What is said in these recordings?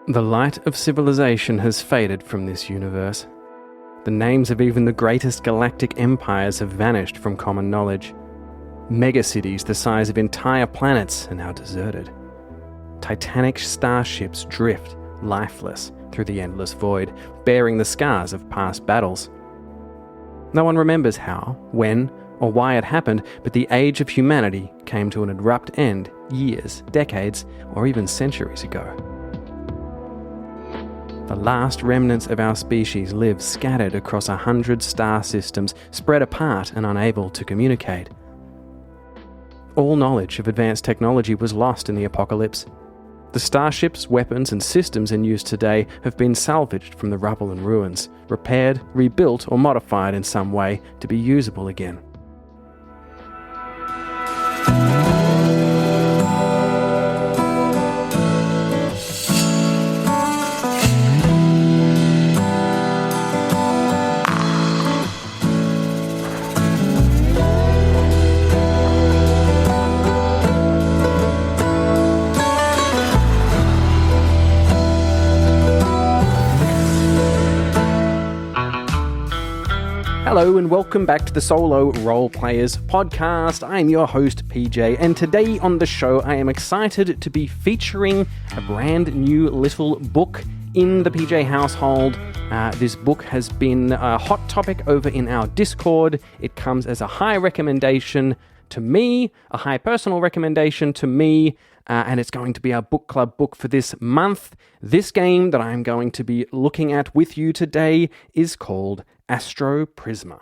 The light of civilization has faded from this universe. The names of even the greatest galactic empires have vanished from common knowledge. Megacities the size of entire planets are now deserted. Titanic starships drift, lifeless, through the endless void, bearing the scars of past battles. No one remembers how, when, or why it happened, but the age of humanity came to an abrupt end years, decades, or even centuries ago. The last remnants of our species live scattered across 100 star systems, spread apart and unable to communicate. All knowledge of advanced technology was lost in the apocalypse. The starships, weapons, and systems in use today have been salvaged from the rubble and ruins, repaired, rebuilt, or modified in some way to be usable again. Hello and welcome back to the Solo RolePlayers podcast. I'm your host PJ, and today on the show I am excited to be featuring a brand new little book in the PJ household. This book has been a hot topic over in our Discord. It comes as a high recommendation to me, a high personal recommendation to me, and it's going to be our book club book for this month. This game that I'm going to be looking at with you today is called Astroprisma.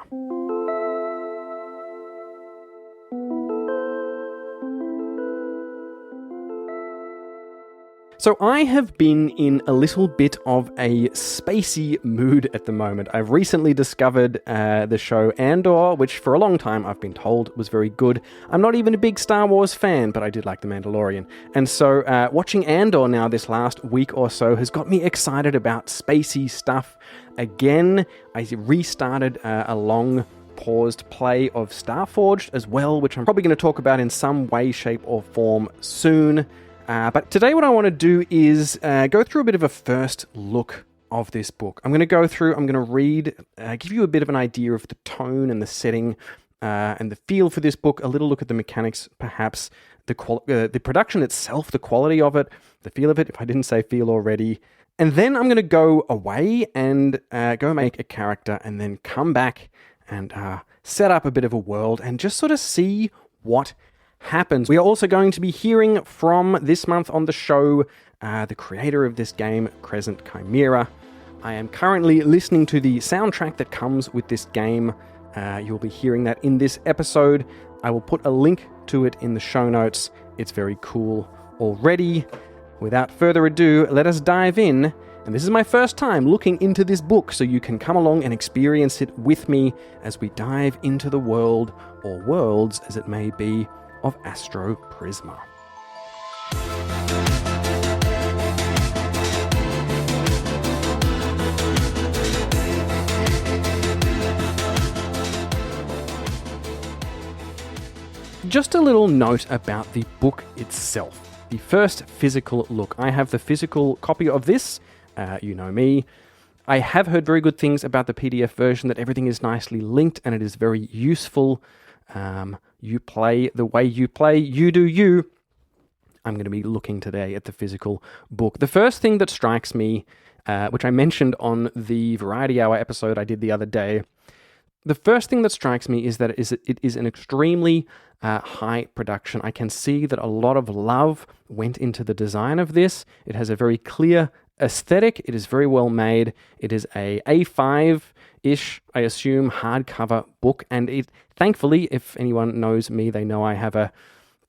So I have been in a little bit of a spacey mood at the moment. I've recently discovered the show Andor, which for a long time I've been told was very good. I'm not even a big Star Wars fan, but I did like The Mandalorian. And so watching Andor now this last week or so has got me excited about spacey stuff again. I restarted a long paused play of Starforged as well, which I'm probably going to talk about in some way, shape or form soon. But today what I want to do is go through a bit of a first look of this book. I'm going to read, give you a bit of an idea of the tone and the setting and the feel for this book, a little look at the mechanics, perhaps, the production itself, the quality of it, the feel of it, if I didn't say feel already. And then I'm going to go away and go make a character and then come back and set up a bit of a world and just sort of see what happens. We are also going to be hearing from, this month on the show, the creator of this game, Crescent Chimera. I am currently listening to the soundtrack that comes with this game. You'll be hearing that in this episode. I will put a link to it in the show notes. It's very cool already. Without further ado, let us dive in. And this is my first time looking into this book, so you can come along and experience it with me as we dive into the world, or worlds as it may be, of Astroprisma. Just a little note about the book itself. The first physical look. I have the physical copy of this. You know me. I have heard very good things about the PDF version, that everything is nicely linked and it is very useful. You play the way you play, you do you. I'm going to be looking today at the physical book. The first thing that strikes me, which I mentioned on the Variety Hour episode I did the other day, the first thing that strikes me is that it is an extremely high production. I can see that a lot of love went into the design of this. It has a very clear aesthetic. It is very well made. It is a A5-ish, I assume, hardcover book, and it, thankfully, if anyone knows me, they know I have a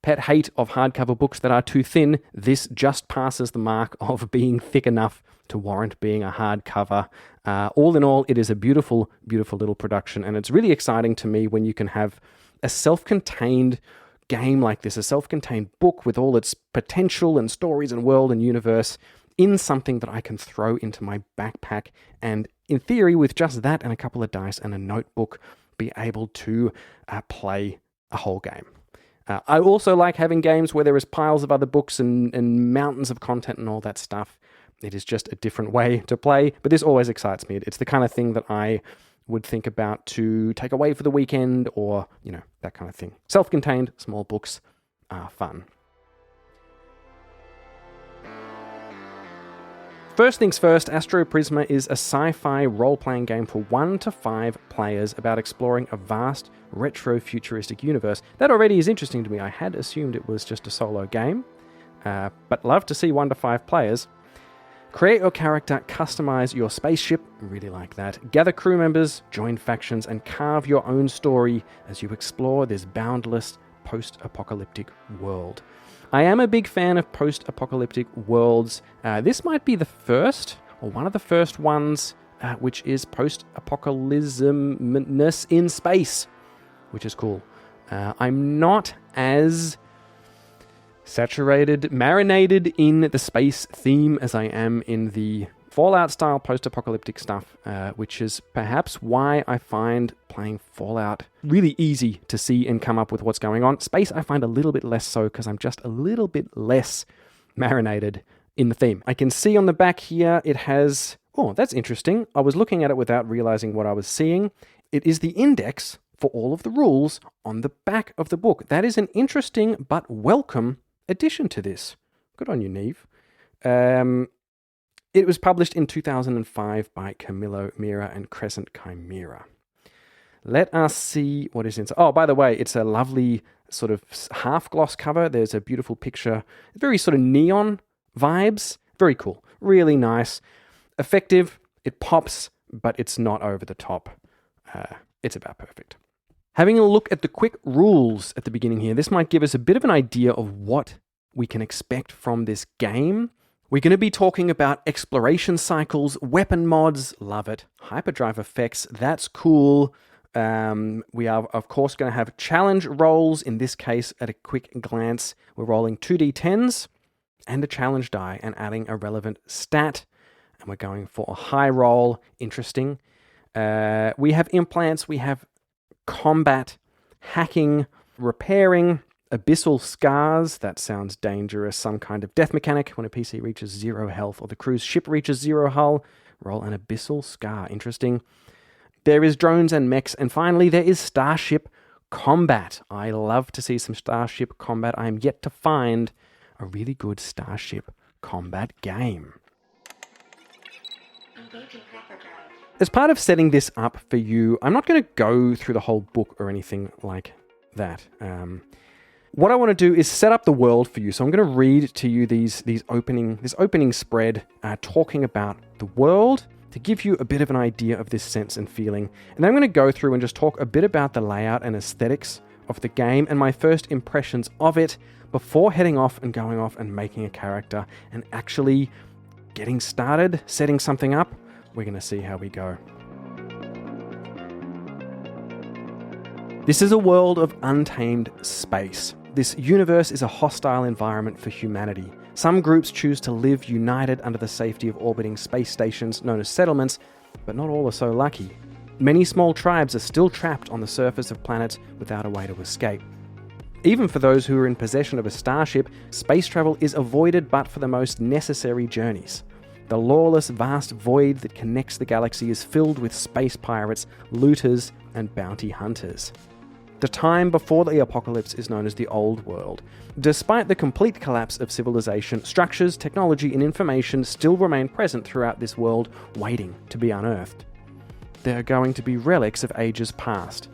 pet hate of hardcover books that are too thin. This just passes the mark of being thick enough to warrant being a hardcover. All in all, it is a beautiful, beautiful little production, and it's really exciting to me when you can have a self-contained game like this, a self-contained book with all its potential and stories and world and universe in something that I can throw into my backpack and, in theory, with just that and a couple of dice and a notebook, be able to play a whole game. I also like having games where there is piles of other books and mountains of content and all that stuff. It is just a different way to play, but this always excites me. It's the kind of thing that I would think about to take away for the weekend or, that kind of thing. Self-contained, small books are fun. First things first, Astroprisma is a sci-fi role-playing game for 1 to 5 players about exploring a vast, retro-futuristic universe. That already is interesting to me. I had assumed it was just a solo game, but love to see 1 to 5 players. Create your character, customize your spaceship, really like that. Gather crew members, join factions, and carve your own story as you explore this boundless post-apocalyptic world. I am a big fan of post-apocalyptic worlds. This might be the first, or one of the first ones, which is post-apocalypsness in space, which is cool. I'm not as marinated in the space theme as I am in the Fallout-style post-apocalyptic stuff, which is perhaps why I find playing Fallout really easy to see and come up with what's going on. Space I find a little bit less so because I'm just a little bit less marinated in the theme. I can see on the back here it has... Oh, that's interesting. I was looking at it without realizing what I was seeing. It is the index for all of the rules on the back of the book. That is an interesting but welcome addition to this. Good on you, Neve. It was published in 2005 by Mira and Crescent Chimera. Let us see what is inside. Oh, by the way, it's a lovely sort of half-gloss cover. There's a beautiful picture. Very sort of neon vibes. Very cool. Really nice. Effective. It pops, but it's not over the top. It's about perfect. Having a look at the quick rules at the beginning here, this might give us a bit of an idea of what we can expect from this game. We're going to be talking about exploration cycles, weapon mods, love it, hyperdrive effects, that's cool. We are, of course, going to have challenge rolls. In this case, at a quick glance, we're rolling 2d10s and a challenge die and adding a relevant stat. And we're going for a high roll, interesting. We have implants, we have combat, hacking, repairing, abyssal scars, that sounds dangerous, some kind of death mechanic. When a PC reaches 0 health or the cruise ship reaches 0 hull, roll an abyssal scar, interesting. There is drones and mechs, and finally there is starship combat. I love to see some starship combat. I am yet to find a really good starship combat game. As part of setting this up for you, I'm not going to go through the whole book or anything like that. What I want to do is set up the world for you. So I'm going to read to you this opening spread talking about the world to give you a bit of an idea of this sense and feeling. And then I'm going to go through and just talk a bit about the layout and aesthetics of the game and my first impressions of it before heading off and going off and making a character and actually getting started, setting something up. We're going to see how we go. This is a world of untamed space. This universe is a hostile environment for humanity. Some groups choose to live united under the safety of orbiting space stations known as settlements, but not all are so lucky. Many small tribes are still trapped on the surface of planets without a way to escape. Even for those who are in possession of a starship, space travel is avoided but for the most necessary journeys. The lawless, vast void that connects the galaxy is filled with space pirates, looters, and bounty hunters. The time before the apocalypse is known as the Old World. Despite the complete collapse of civilization, structures, technology, and information still remain present throughout this world, waiting to be unearthed. There are going to be relics of ages past.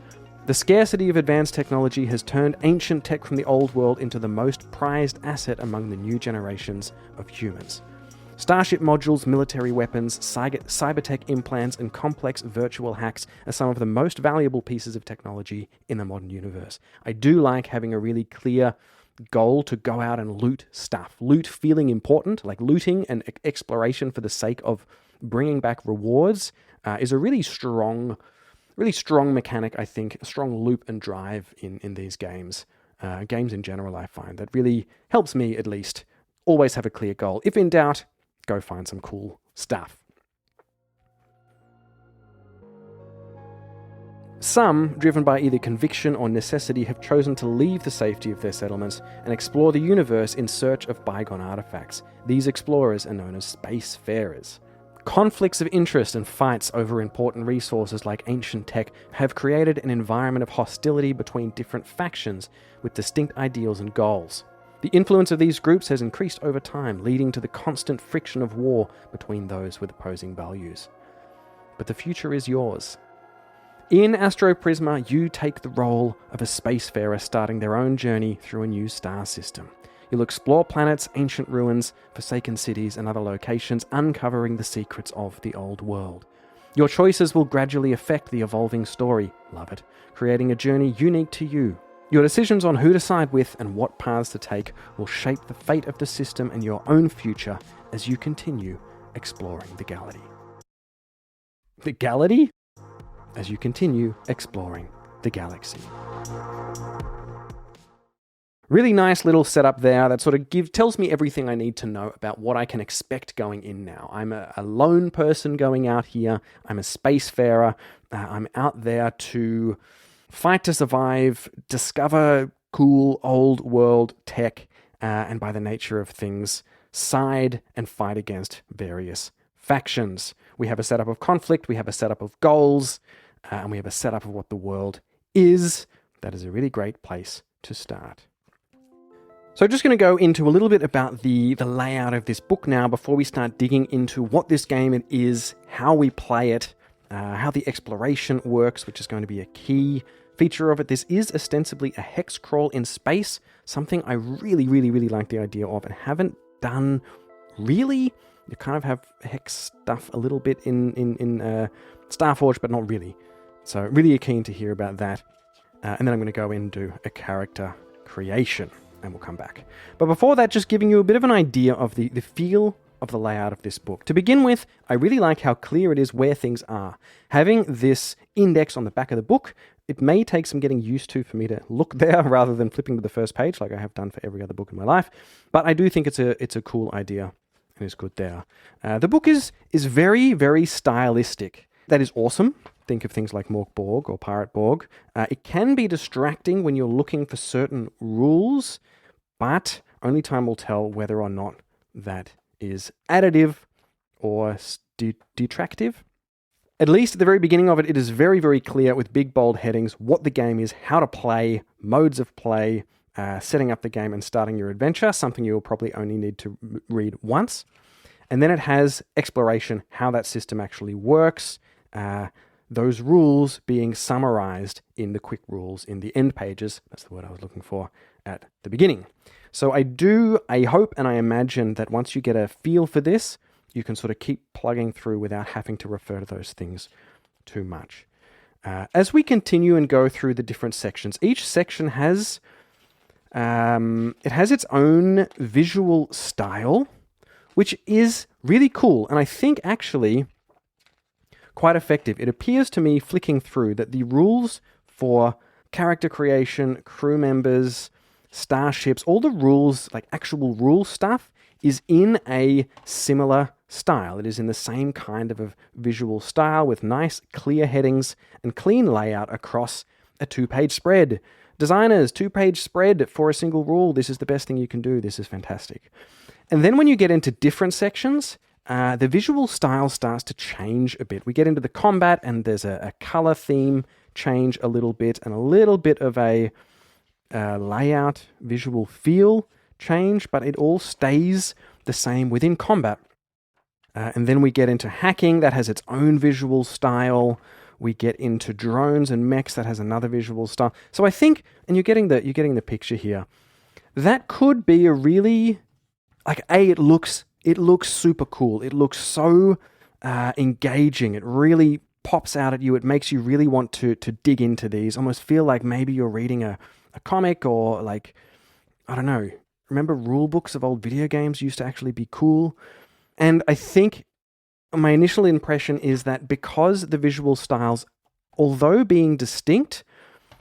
The scarcity of advanced technology has turned ancient tech from the Old World into the most prized asset among the new generations of humans. Starship modules, military weapons, cybertech implants, and complex virtual hacks are some of the most valuable pieces of technology in the modern universe. I do like having a really clear goal to go out and loot stuff. Loot feeling important, like looting and exploration for the sake of bringing back rewards, is a really strong mechanic, I think, a strong loop and drive in these games. Games in general, I find, that really helps me, at least, always have a clear goal. If in doubt, go find some cool stuff. Some, driven by either conviction or necessity, have chosen to leave the safety of their settlements and explore the universe in search of bygone artifacts. These explorers are known as spacefarers. Conflicts of interest and fights over important resources like ancient tech have created an environment of hostility between different factions with distinct ideals and goals. The influence of these groups has increased over time, leading to the constant friction of war between those with opposing values. But the future is yours. In Astroprisma, you take the role of a spacefarer starting their own journey through a new star system. You'll explore planets, ancient ruins, forsaken cities, and other locations, uncovering the secrets of the old world. Your choices will gradually affect the evolving story, love it, creating a journey unique to you. Your decisions on who to side with and what paths to take will shape the fate of the system and your own future as you continue exploring the galaxy. The galaxy? As you continue exploring the galaxy. Really nice little setup there that sort of tells me everything I need to know about what I can expect going in now. I'm a lone person going out here. I'm a spacefarer. I'm out there to fight to survive, discover cool old world tech, and by the nature of things, side and fight against various factions. We have a setup of conflict, we have a setup of goals, and we have a setup of what the world is. That is a really great place to start. So I'm just going to go into a little bit about the layout of this book now before we start digging into what this game is, how we play it, how the exploration works, which is going to be a key feature of it. This is ostensibly a hex crawl in space, something I really, really, really like the idea of and haven't done really. You kind of have hex stuff a little bit in Starforge, but not really. So really keen to hear about that. And then I'm going to go in and do a character creation, and we'll come back. But before that, just giving you a bit of an idea of the feel of the layout of this book. To begin with, I really like how clear it is where things are. Having this index on the back of the book, it may take some getting used to for me to look there rather than flipping to the first page like I have done for every other book in my life. But I do think it's a cool idea and it's good there. The book is very, very stylistic. That is awesome. Think of things like Mork Borg or Pirate Borg. It can be distracting when you're looking for certain rules, but only time will tell whether or not that is additive or detractive. At least at the very beginning of it, it is very, very clear with big bold headings what the game is, how to play, modes of play, setting up the game and starting your adventure, something you'll probably only need to read once. And then it has exploration, how that system actually works, those rules being summarized in the quick rules in the end pages. That's the word I was looking for at the beginning. So I hope and I imagine that once you get a feel for this, you can sort of keep plugging through without having to refer to those things too much. As we continue and go through the different sections, each section has its own visual style, which is really cool, and I think actually quite effective. It appears to me, flicking through, that the rules for character creation, crew members, starships, all the rules, like actual rule stuff, is in a similar style. It is in the same kind of a visual style with nice clear headings and clean layout across a 2-page spread. Designers, 2-page spread for a single rule. This is the best thing you can do. This is fantastic. And then when you get into different sections, the visual style starts to change a bit. We get into the combat and there's a color theme change a little bit and a little bit of a layout visual feel change, but it all stays the same within combat. And then we get into hacking that has its own visual style. We get into drones and mechs that has another visual style. So I think, and you're getting the picture here, that could be a really, like, it looks super cool. It looks so engaging. It really pops out at you. It makes you really want to dig into these. Almost feel like maybe you're reading a comic, or like, I don't know, remember rule books of old video games used to actually be cool? And I think my initial impression is that because the visual styles, although being distinct,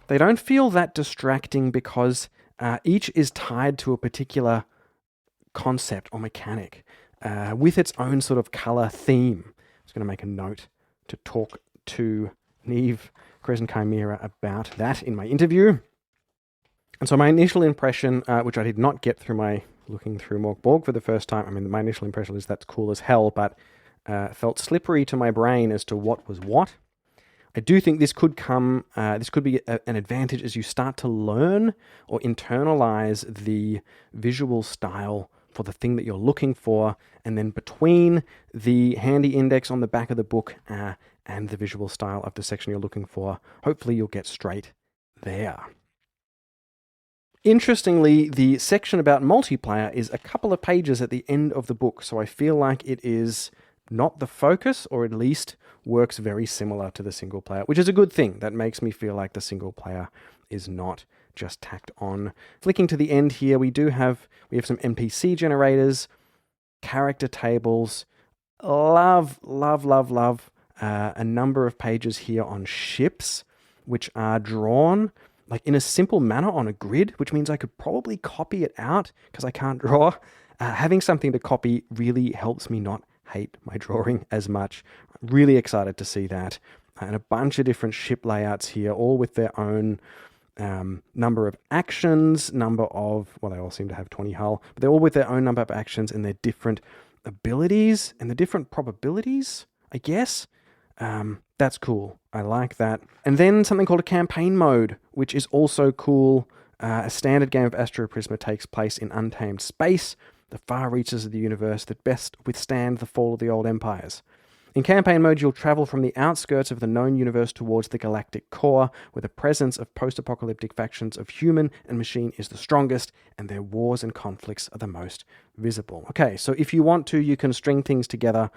they don't feel that distracting because each is tied to a particular concept or mechanic with its own sort of color theme. I'm just going to make a note to talk to Neve Crescent Chimera about that in my interview. And so my initial impression, which I did not get through my looking through Mork Borg for the first time, I mean, my initial impression is that's cool as hell, but felt slippery to my brain as to what was what. I do think this could be an advantage as you start to learn or internalize the visual style for the thing that you're looking for, and then between the handy index on the back of the book and the visual style of the section you're looking for, hopefully you'll get straight there. Interestingly, the section about multiplayer is a couple of pages at the end of the book, so I feel like it is not the focus, or at least works very similar to the single player, which is a good thing. That makes me feel like the single player is not just tacked on. Flicking to the end here, we have some NPC generators, character tables, love a number of pages here on ships, which are drawn like in a simple manner on a grid, which means I could probably copy it out because I can't draw. Having something to copy really helps me not hate my drawing as much. I'm really excited to see that. And a bunch of different ship layouts here, all with their own number of actions, they all seem to have 20 hull, but they're all with their own number of actions and their different abilities and the different probabilities, I guess. That's cool. I like that. And then something called a campaign mode, which is also cool. A standard game of Astroprisma takes place in untamed space, the far reaches of the universe that best withstand the fall of the old empires. In campaign mode, you'll travel from the outskirts of the known universe towards the galactic core, where the presence of post-apocalyptic factions of human and machine is the strongest, and their wars and conflicts are the most visible. Okay, so if you want to, you can string things together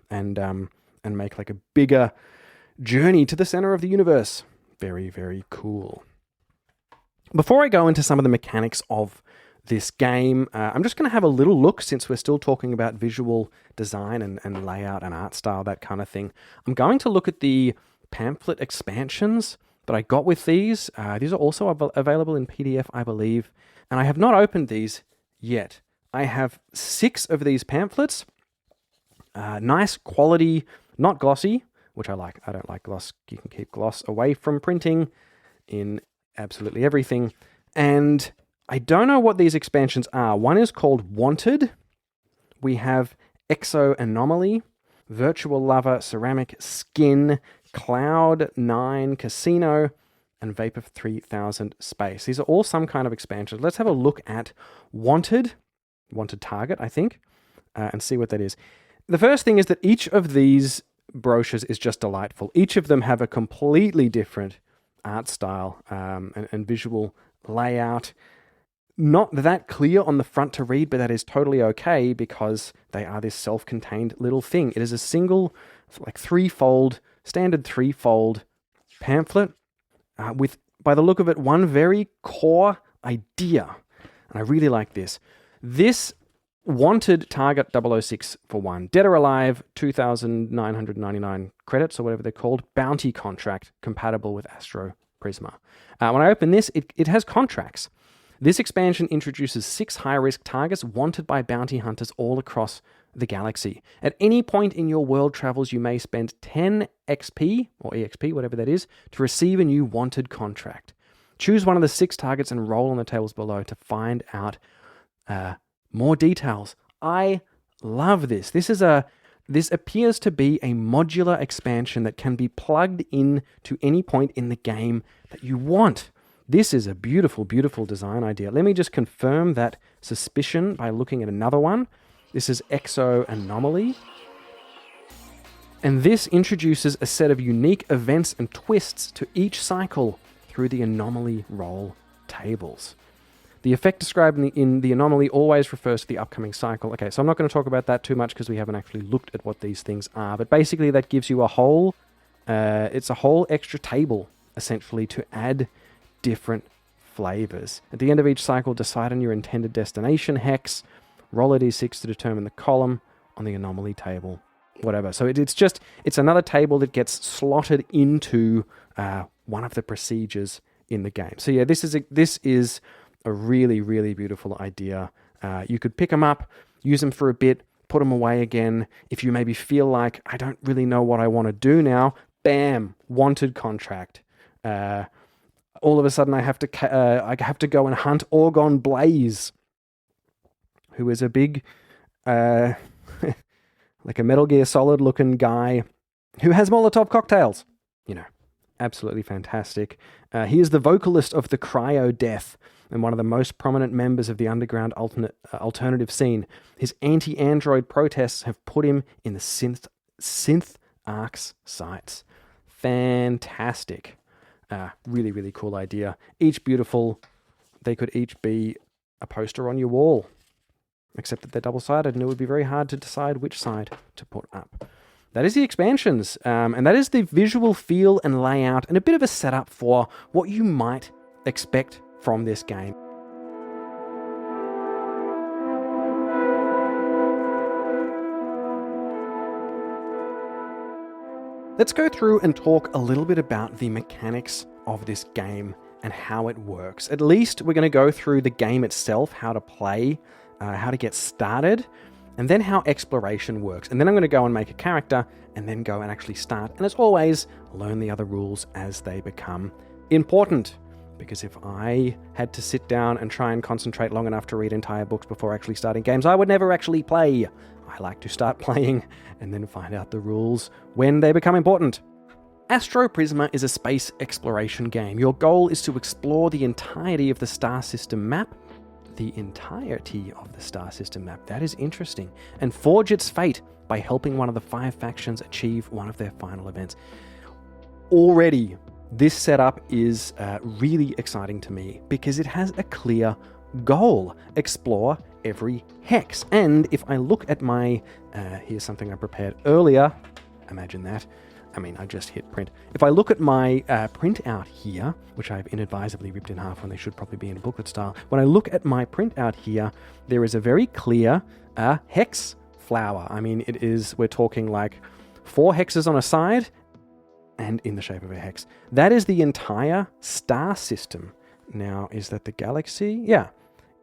and make like a bigger journey to the center of the universe. Very, very cool. Before I go into some of the mechanics of this game, I'm just going to have a little look, since we're still talking about visual design and layout and art style, that kind of thing. I'm going to look at the pamphlet expansions that I got with these. These are also available in PDF, I believe, and I have not opened these yet. I have 6 of these pamphlets. Nice quality, not glossy, which I like. I don't like gloss. You can keep gloss away from printing in absolutely everything. And I don't know what these expansions are. One is called Wanted. We have Exo Anomaly, Virtual Lover, Ceramic Skin, Cloud 9 Casino, and Vapor 3000 Space. These are all some kind of expansions. Let's have a look at Wanted Target, I think, and see what that is. The first thing is that each of these brochures is just delightful. Each of them have a completely different art style and visual layout. Not that clear on the front to read, but that is totally okay because they are this self-contained little thing. It is a single, like standard threefold pamphlet with, by the look of it, one very core idea. And I really like this. This Wanted Target 006 for one. Dead or Alive, 2,999 credits or whatever they're called. Bounty contract compatible with Astroprisma. When I open this, it has contracts. This expansion introduces 6 high-risk targets wanted by bounty hunters all across the galaxy. At any point in your world travels, you may spend 10 XP, or EXP, whatever that is, to receive a new wanted contract. Choose one of the 6 targets and roll on the tables below to find out more details. I love this. This appears to be a modular expansion that can be plugged in to any point in the game that you want. This is a beautiful, beautiful design idea. Let me just confirm that suspicion by looking at another one. This is Exo Anomaly. And this introduces a set of unique events and twists to each cycle through the Anomaly roll tables. The effect described in the Anomaly always refers to the upcoming cycle. Okay, so I'm not going to talk about that too much because we haven't actually looked at what these things are. But basically that gives you it's a whole extra table, essentially, to add different flavors. At the end of each cycle, decide on your intended destination hex, roll a d6 to determine the column on the Anomaly table, whatever. So it's another table that gets slotted into one of the procedures in the game. So yeah, this is a really, really beautiful idea. You could pick them up, use them for a bit, put them away again. If you maybe feel like, I don't really know what I want to do now, bam, wanted contract. All of a sudden I have to go and hunt Orgon Blaze, who is a big, like a Metal Gear Solid looking guy who has Molotov cocktails. Absolutely fantastic. He is the vocalist of the Cryo Death and one of the most prominent members of the underground alternative scene. His anti-android protests have put him in the synth Ark's sights. Fantastic. Really, really cool idea. Each beautiful. They could each be a poster on your wall. Except that they're double-sided, and it would be very hard to decide which side to put up. That is the expansions, and that is the visual feel and layout, and a bit of a setup for what you might expect from this game. Let's go through and talk a little bit about the mechanics of this game and how it works. At least we're going to go through the game itself, how to play, how to get started, and then how exploration works. And then I'm going to go and make a character, and then go and actually start. And as always, learn the other rules as they become important. Because if I had to sit down and try and concentrate long enough to read entire books before actually starting games, I would never actually play. I like to start playing and then find out the rules when they become important. Astroprisma is a space exploration game. Your goal is to explore the entirety of the star system map. The entirety of the star system map. That is interesting. And forge its fate by helping one of the 5 factions achieve one of their final events. Already, this setup is really exciting to me because it has a clear goal. Explore every hex. And if I look at my... here's something I prepared earlier. Imagine that. I just hit print. If I look at my printout here, which I've inadvisably ripped in half when they should probably be in a booklet style, when I look at my printout here, there is a very clear hex flower. We're talking like 4 hexes on a side and in the shape of a hex. That is the entire star system. Now, is that the galaxy? Yeah.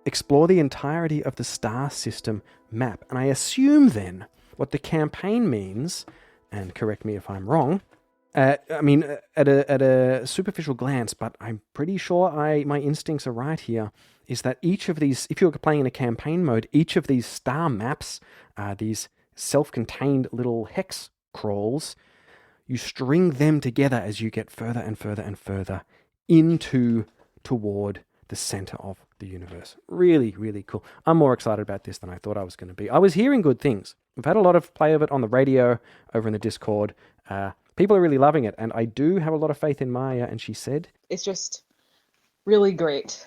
Explore the entirety of the star system map. And I assume then what the campaign means, and correct me if I'm wrong, at a superficial glance, but I'm pretty sure my instincts are right here, is that each of these, if you're playing in a campaign mode, each of these star maps, these self-contained little hex crawls, you string them together as you get further and further and further toward the center of the universe. Really, really cool. I'm more excited about this than I thought I was going to be. I was hearing good things. We've had a lot of play of it on the radio, over in the Discord. People are really loving it, and I do have a lot of faith in Maya, and she said... It's just really great.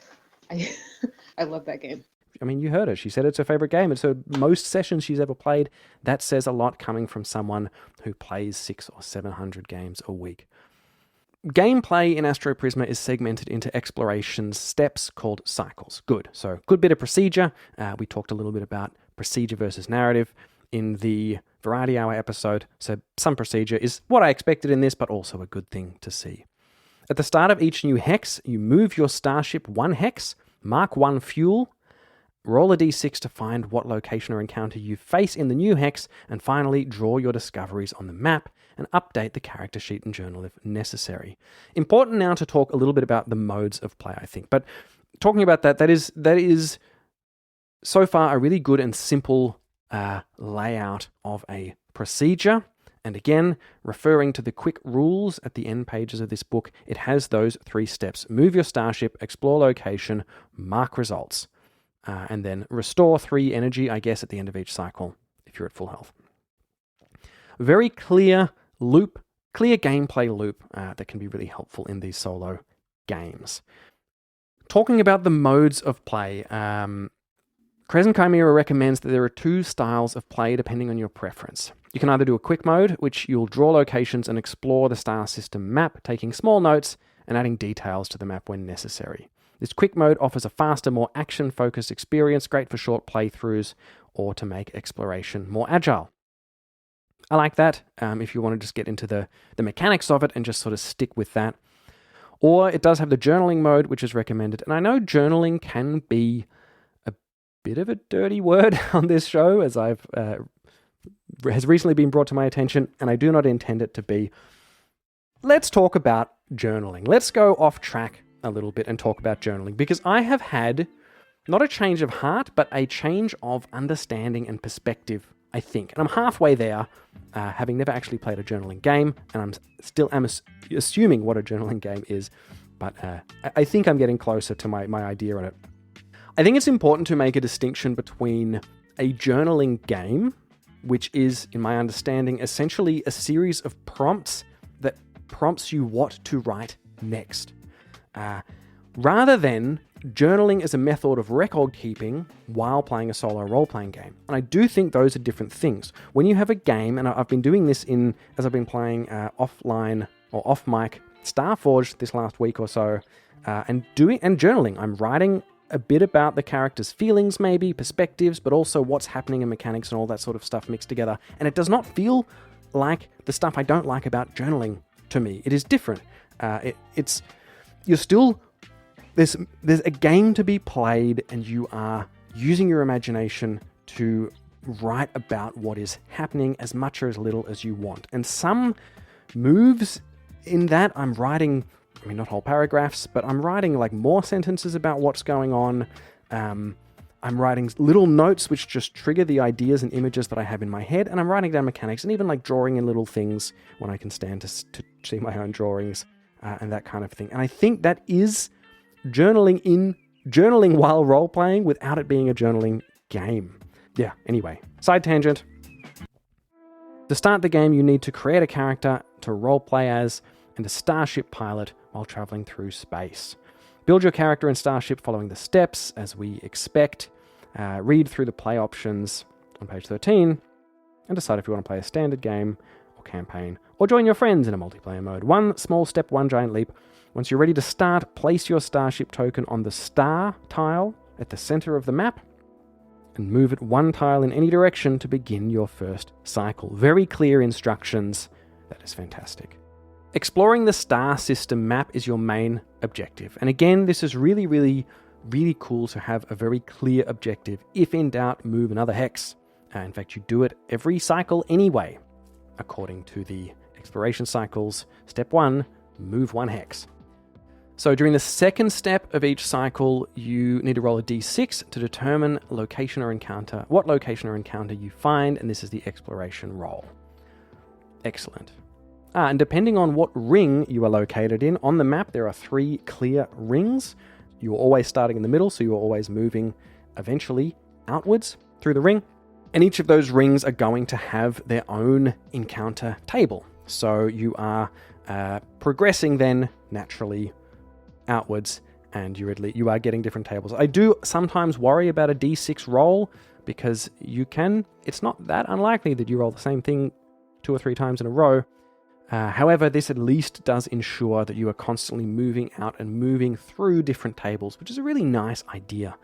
I love that game. You heard her. She said it's her favorite game. It's her most sessions she's ever played. That says a lot coming from someone who plays 600 or 700 games a week. Gameplay in Astroprisma is segmented into exploration steps called cycles. Good. So, good bit of procedure. We talked a little bit about procedure versus narrative in the Variety Hour episode. So, some procedure is what I expected in this, but also a good thing to see. At the start of each new hex, you move your starship 1 hex, mark 1 fuel, roll a d6 to find what location or encounter you face in the new hex, and finally draw your discoveries on the map and update the character sheet and journal if necessary. Important now to talk a little bit about the modes of play, I think. But talking about that is so far a really good and simple layout of a procedure. And again, referring to the quick rules at the end pages of this book, it has those 3 steps. Move your starship, explore location, mark results. And then restore 3 energy, I guess, at the end of each cycle, if you're at full health. Very clear gameplay loop that can be really helpful in these solo games. Talking about the modes of play, Crescent Chimera recommends that there are 2 styles of play depending on your preference. You can either do a quick mode, which you'll draw locations and explore the star system map, taking small notes and adding details to the map when necessary. This quick mode offers a faster, more action-focused experience, great for short playthroughs or to make exploration more agile. I like that if you want to just get into the mechanics of it and just sort of stick with that. Or it does have the journaling mode, which is recommended. And I know journaling can be a bit of a dirty word on this show, as has recently been brought to my attention, and I do not intend it to be. let's talk about journaling. Let's go off track a little bit and talk about journaling, because I have had not a change of heart, but a change of understanding and perspective, I think. And I'm halfway there, having never actually played a journaling game, and I'm assuming what a journaling game is, but I think I'm getting closer to my idea on it. I think it's important to make a distinction between a journaling game, which is, in my understanding, essentially a series of prompts that prompts you what to write next, rather than journaling as a method of record keeping while playing a solo role-playing game. And I do think those are different things. When you have a game, and I've been doing this as I've been playing offline or off-mic Starforge this last week or so, and journaling. I'm writing a bit about the character's feelings, maybe, perspectives, but also what's happening in mechanics and all that sort of stuff mixed together. And it does not feel like the stuff I don't like about journaling to me. It is different. There's a game to be played, and you are using your imagination to write about what is happening as much or as little as you want. And some moves in that, I'm writing, not whole paragraphs, but I'm writing like more sentences about what's going on. I'm writing little notes which just trigger the ideas and images that I have in my head, and I'm writing down mechanics and even like drawing in little things when I can stand to see my own drawings and that kind of thing. And I think that is journaling while role-playing without it being a journaling game. Yeah, anyway, side tangent. To start the game, you need to create a character to role-play as and a starship pilot while traveling through space. Build your character and starship following the steps, as we expect. Read through the play options on page 13 and decide if you want to play a standard game or campaign, or join your friends in a multiplayer mode. One small step, one giant leap. Once you're ready to start, place your starship token on the star tile at the center of the map and move it one tile in any direction to begin your first cycle. Very clear instructions. That is fantastic. Exploring the star system map is your main objective. And again, this is really, really, really cool to have a very clear objective. If in doubt, move another hex. In fact, you do it every cycle anyway. According to the exploration cycles, step 1, move 1 hex. So during the second step of each cycle, you need to roll a d6 to determine what location or encounter you find, and this is the exploration roll. Excellent. And depending on what ring you are located in, on the map there are 3 clear rings. You're always starting in the middle, so you're always moving eventually outwards through the ring. And each of those rings are going to have their own encounter table. So you are progressing then naturally outwards, and you are getting different tables. I do sometimes worry about a d6 roll, because it's not that unlikely that you roll the same thing 2 or 3 times in a row. However, this at least does ensure that you are constantly moving out and moving through different tables, which is a really nice idea.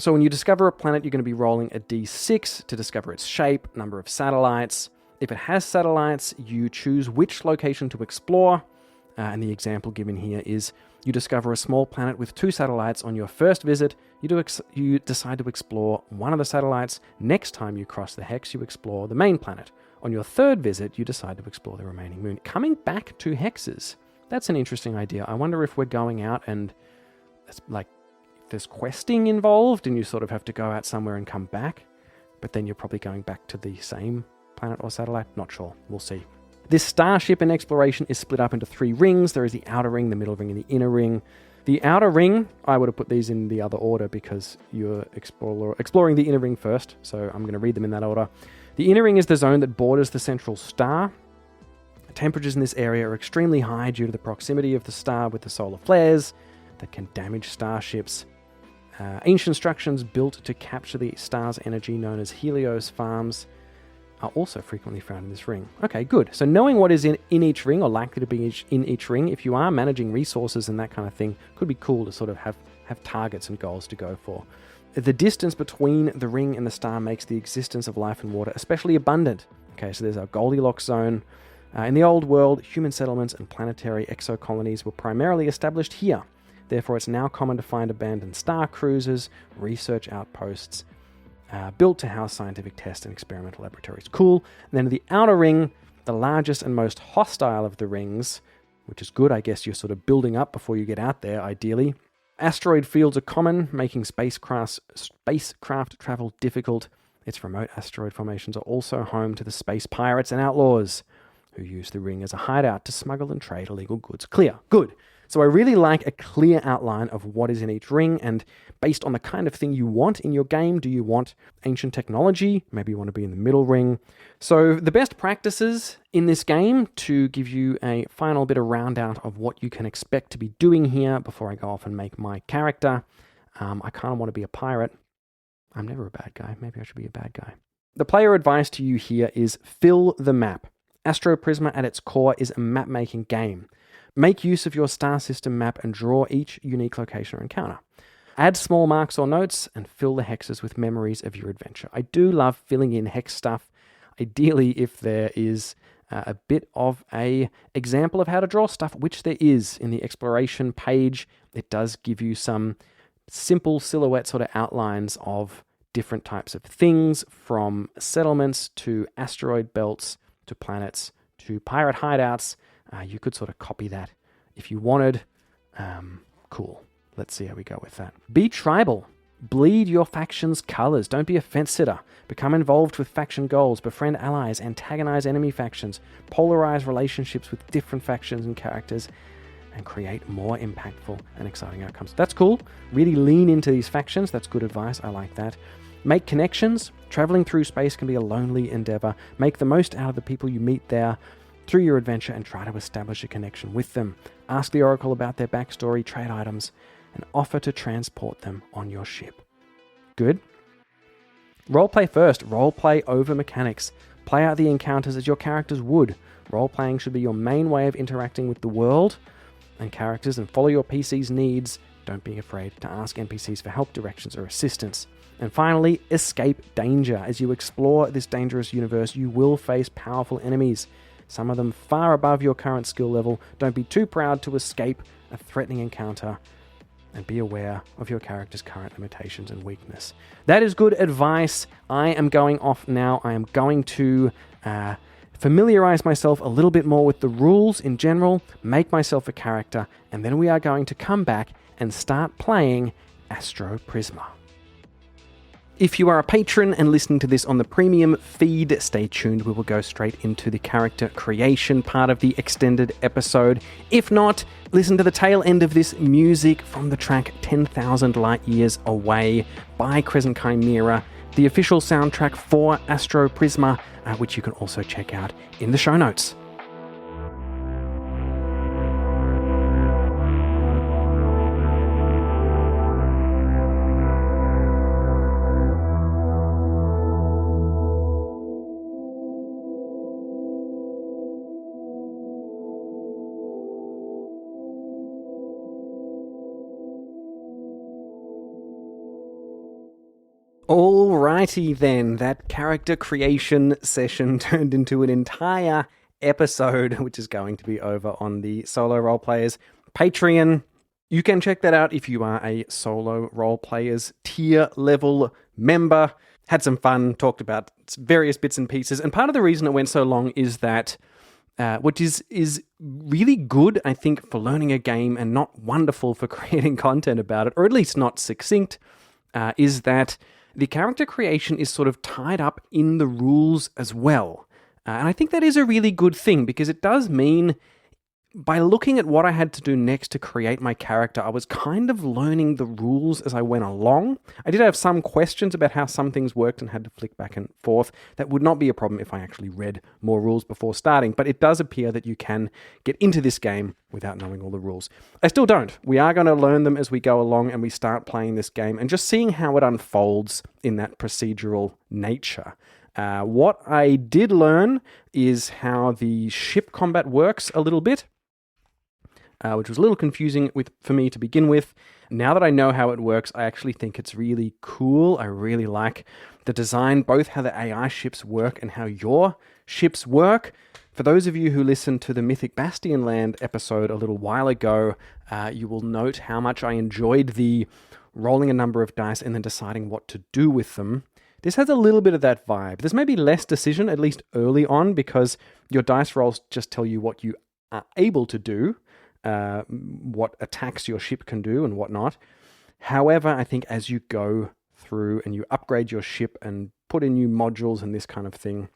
So when you discover a planet, you're going to be rolling a d6 to discover its shape, number of satellites. If it has satellites, you choose which location to explore. And the example given here is you discover a small planet with 2 satellites on your first visit. You decide to explore one of the satellites. Next time you cross the hex, you explore the main planet. On your third visit, you decide to explore the remaining moon. Coming back to hexes, that's an interesting idea. I wonder if we're going out and there's questing involved and you sort of have to go out somewhere and come back, but then you're probably going back to the same planet or satellite. Not sure. We'll see. This starship in exploration is split up into 3 rings. There is the outer ring, the middle ring, and the inner ring. The outer ring, I would have put these in the other order because you're exploring the inner ring first, so I'm going to read them in that order. The inner ring is the zone that borders the central star. Temperatures in this area are extremely high due to the proximity of the star with the solar flares that can damage starships. Ancient structures built to capture the star's energy, known as Helios farms, are also frequently found in this ring. Okay, good. So knowing what is in each ring, or likely to be in each ring, if you are managing resources and that kind of thing, could be cool to sort of have targets and goals to go for. The distance between the ring and the star makes the existence of life and water especially abundant. Okay, so there's our Goldilocks zone. In the old world, human settlements and planetary exocolonies were primarily established here. Therefore, it's now common to find abandoned star cruisers, research outposts, built to house scientific tests and experimental laboratories. Cool. And then the outer ring, the largest and most hostile of the rings, which is good. I guess you're sort of building up before you get out there, ideally. Asteroid fields are common, making spacecraft travel difficult. Its remote asteroid formations are also home to the space pirates and outlaws, who use the ring as a hideout to smuggle and trade illegal goods. Clear. Good. So I really like a clear outline of what is in each ring, and based on the kind of thing you want in your game. Do you want ancient technology? Maybe you want to be in the middle ring. So the best practices in this game, to give you a final bit of round out of what you can expect to be doing here before I go off and make my character. I kind of want to be a pirate. I'm never a bad guy. Maybe I should be a bad guy. The player advice to you here is fill the map. Astroprisma at its core is a map-making game. Make use of your star system map and draw each unique location or encounter. Add small marks or notes and fill the hexes with memories of your adventure. I do love filling in hex stuff. Ideally, if there is a bit of a example of how to draw stuff, which there is in the exploration page, it does give you some simple silhouette sort of outlines of different types of things, from settlements to asteroid belts to planets to pirate hideouts. You could sort of copy that if you wanted. Cool. Let's see how we go with that. Be tribal. Bleed your faction's colors. Don't be a fence sitter. Become involved with faction goals. Befriend allies. Antagonize enemy factions. Polarize relationships with different factions and characters. And create more impactful and exciting outcomes. That's cool. Really lean into these factions. That's good advice. I like that. Make connections. Traveling through space can be a lonely endeavor. Make the most out of the people you meet there through your adventure and try to establish a connection with them. Ask the Oracle about their backstory, trade items, and offer to transport them on your ship. Good. Roleplay first. Roleplay over mechanics. Play out the encounters as your characters would. Roleplaying should be your main way of interacting with the world and characters, and follow your PC's needs. Don't be afraid to ask NPCs for help, directions, or assistance. And finally, escape danger. As you explore this dangerous universe, you will face powerful enemies, some of them far above your current skill level. Don't be too proud to escape a threatening encounter, and be aware of your character's current limitations and weakness. That is good advice. I am going off now. I am going to familiarize myself a little bit more with the rules in general, make myself a character, and then we are going to come back and start playing Astroprisma. If you are a patron and listening to this on the premium feed, stay tuned. We will go straight into the character creation part of the extended episode. If not, listen to the tail end of this music from the track 10,000 Light Years Away by Crescent Chimera, the official soundtrack for Astroprisma, which you can also check out in the show notes. Alrighty then, that character creation session turned into an entire episode, which is going to be over on the Solo Roleplayers Patreon. You can check that out if you are a Solo Roleplayers tier level member. Had some fun, talked about various bits and pieces, and part of the reason it went so long is that which is really good, I think, for learning a game and not wonderful for creating content about it, or at least not succinct, is that the character creation is sort of tied up in the rules as well. And I think that is a really good thing, because it does mean, by looking at what I had to do next to create my character, I was kind of learning the rules as I went along. I did have some questions about how some things worked and had to flick back and forth. That would not be a problem if I actually read more rules before starting, but it does appear that you can get into this game without knowing all the rules. I still don't. We are going to learn them as we go along and we start playing this game, and just seeing how it unfolds in that procedural nature. What I did learn is how the ship combat works a little bit, which was a little confusing for me to begin with. Now that I know how it works, I actually think it's really cool. I really like the design, both how the AI ships work and how your ships work. For those of you who listened to the Mythic Bastion Land episode a little while ago, you will note how much I enjoyed the rolling a number of dice and then deciding what to do with them. This has a little bit of that vibe. There's maybe less decision, at least early on, because your dice rolls just tell you what you are able to do, what attacks your ship can do and whatnot. However, I think as you go through and you upgrade your ship and put in new modules and this kind of thing,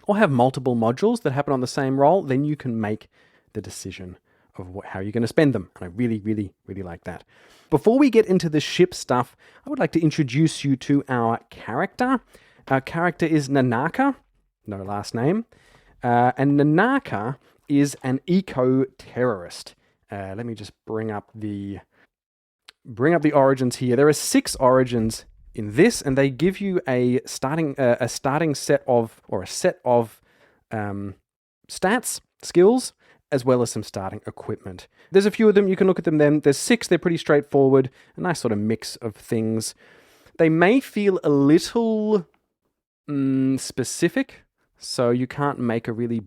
or have multiple modules that happen on the same roll, then you can make the decision of how you're going to spend them. And I really, really, really like that. Before we get into the ship stuff, I would like to introduce you to our character. Our character is Nanaka, no last name. And Nanaka is an eco-terrorist. Let me just bring up the origins here. There are 6 origins in this, and they give you a starting set of stats, skills, as well as some starting equipment. There's a few of them. You can look at them then. There's 6. They're pretty straightforward. A nice sort of mix of things. They may feel a little specific, so you can't make a really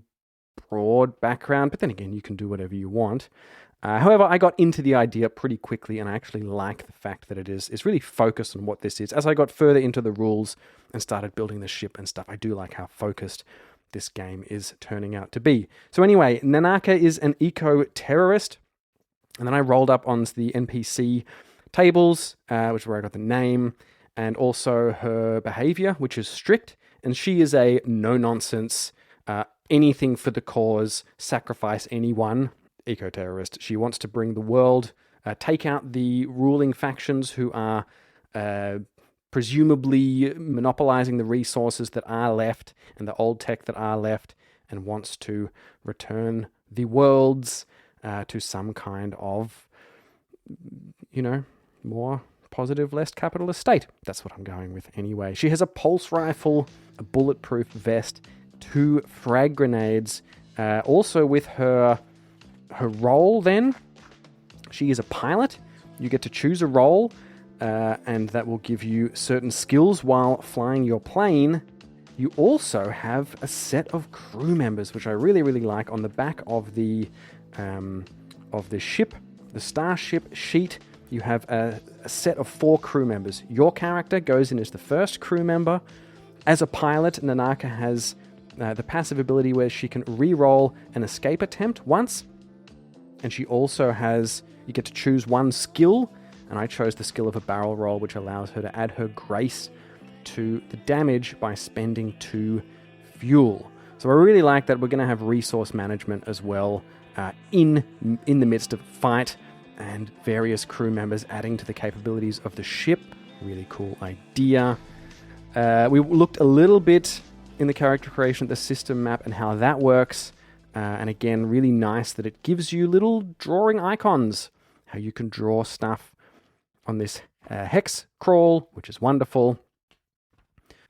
broad background, but then again, you can do whatever you want. However, I got into the idea pretty quickly, and I actually like the fact that it's really focused on what this is. As I got further into the rules and started building the ship and stuff, I do like how focused this game is turning out to be. So anyway, Nanaka is an eco-terrorist, and then I rolled up on the NPC tables, which is where I got the name, and also her behavior, which is strict, and she is a no-nonsense, anything for the cause, sacrifice anyone, eco-terrorist. She wants to bring the world, take out the ruling factions who are presumably monopolizing the resources that are left and the old tech that are left, and wants to return the worlds to some kind of, more positive, less capitalist state. That's what I'm going with anyway. She has a pulse rifle, a bulletproof vest, 2 frag grenades. Also with her role then, she is a pilot. You get to choose a role, and that will give you certain skills while flying your plane. You also have a set of crew members, which I really, really like. On the back of the ship, the starship sheet, you have a set of 4 crew members. Your character goes in as the first crew member. As a pilot, Nanaka has the passive ability where she can re-roll an escape attempt once. And she also has, you get to choose one skill, and I chose the skill of a barrel roll, which allows her to add her grace to the damage by spending 2 fuel. So I really like that we're going to have resource management as well in the midst of fight, and various crew members adding to the capabilities of the ship. Really cool idea. We looked a little bit in the character creation at the system map and how that works. And again, really nice that it gives you little drawing icons, how you can draw stuff on this hex crawl, which is wonderful.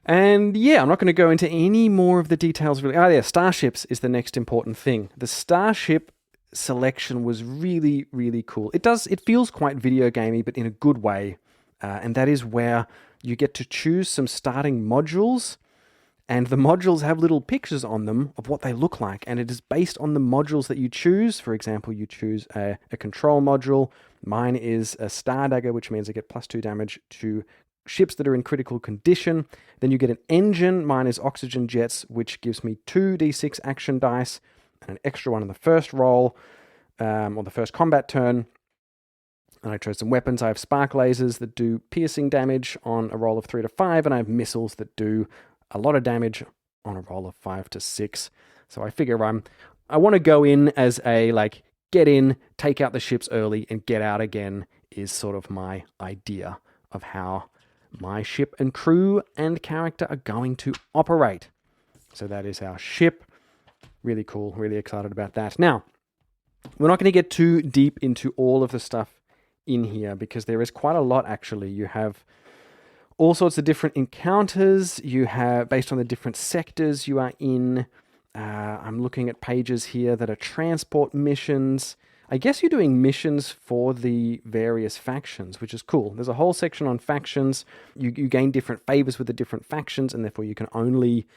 And yeah, I'm not going to go into any more of the details really. Oh yeah, starships is the next important thing. The starship selection was really, really cool. It feels quite video gamey, but in a good way. And that is where you get to choose some starting modules, and the modules have little pictures on them of what they look like, and it is based on the modules that you choose. For example, you choose a control module. Mine is a Star Dagger, which means I get +2 damage to ships that are in critical condition. Then you get an engine. Mine is Oxygen Jets, which gives me 2d6 action dice and an extra one on the first roll, or the first combat turn. And I chose some weapons. I have spark lasers that do piercing damage on a roll of 3 to 5, and I have missiles that do a lot of damage on a roll of 5 to 6. So I figure I want to go in as a, get in, take out the ships early, and get out again is sort of my idea of how my ship and crew and character are going to operate. So that is our ship. Really cool. Really excited about that. Now, we're not going to get too deep into all of the stuff in here because there is quite a lot, actually. You have all sorts of different encounters. You have, based on the different sectors you are in. I'm looking at pages here that are transport missions. I guess you're doing missions for the various factions, which is cool. There's a whole section on factions. You gain different favors with the different factions, and therefore you can only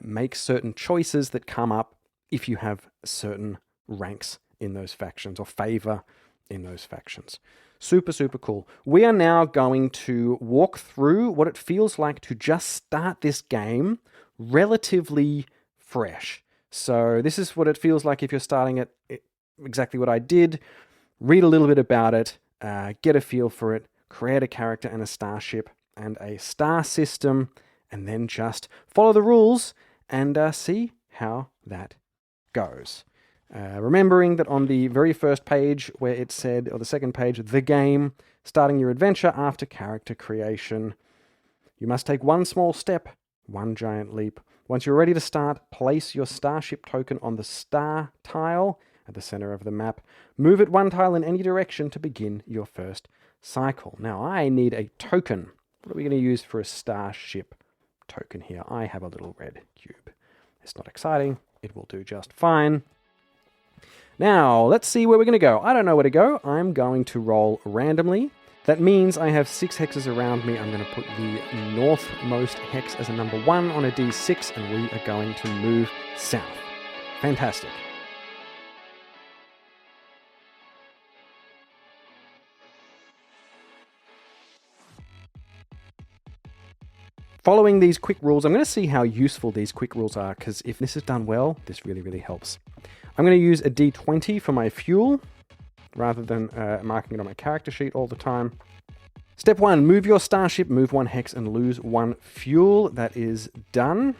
make certain choices that come up if you have certain ranks in those factions or favor in those factions. Super, super cool. We are now going to walk through what it feels like to just start this game relatively fresh. So this is what it feels like if you're starting at exactly what I did. Read a little bit about it, get a feel for it, create a character and a starship and a star system, and then just follow the rules and see how that goes. Remembering that on the very first page where it said, or the second page, the game, starting your adventure after character creation, you must take one small step, one giant leap. Once you're ready to start, place your starship token on the star tile at the center of the map. Move it one tile in any direction to begin your first cycle. Now I need a token. What are we going to use for a starship token here? I have a little red cube. It's not exciting. It will do just fine. Now, let's see where we're going to go. I don't know where to go. I'm going to roll randomly. That means I have 6 hexes around me. I'm going to put the northmost hex as a number 1 on a d6, and we are going to move south. Fantastic. Following these quick rules, I'm going to see how useful these quick rules are, because if this is done well, this really, really helps. I'm going to use a d20 for my fuel, rather than marking it on my character sheet all the time. Step 1, move your starship, move 1 hex and lose 1 fuel. That is done.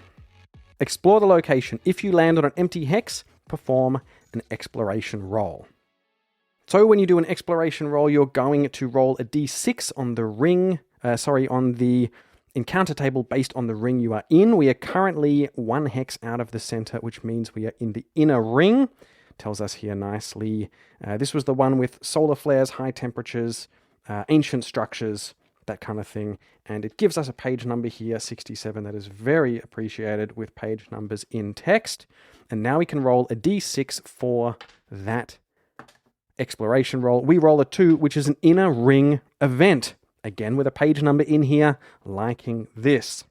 Explore the location. If you land on an empty hex, perform an exploration roll. So when you do an exploration roll, you're going to roll a d6 on the ring, on the encounter table based on the ring you are in. We are currently 1 hex out of the center, which means we are in the inner ring. Tells us here nicely. This was the one with solar flares, high temperatures, ancient structures, that kind of thing. And it gives us a page number here, 67. That is very appreciated with page numbers in text. And now we can roll a d6 for that exploration roll. We roll a 2, which is an inner ring event. Again, with a page number in here, liking this.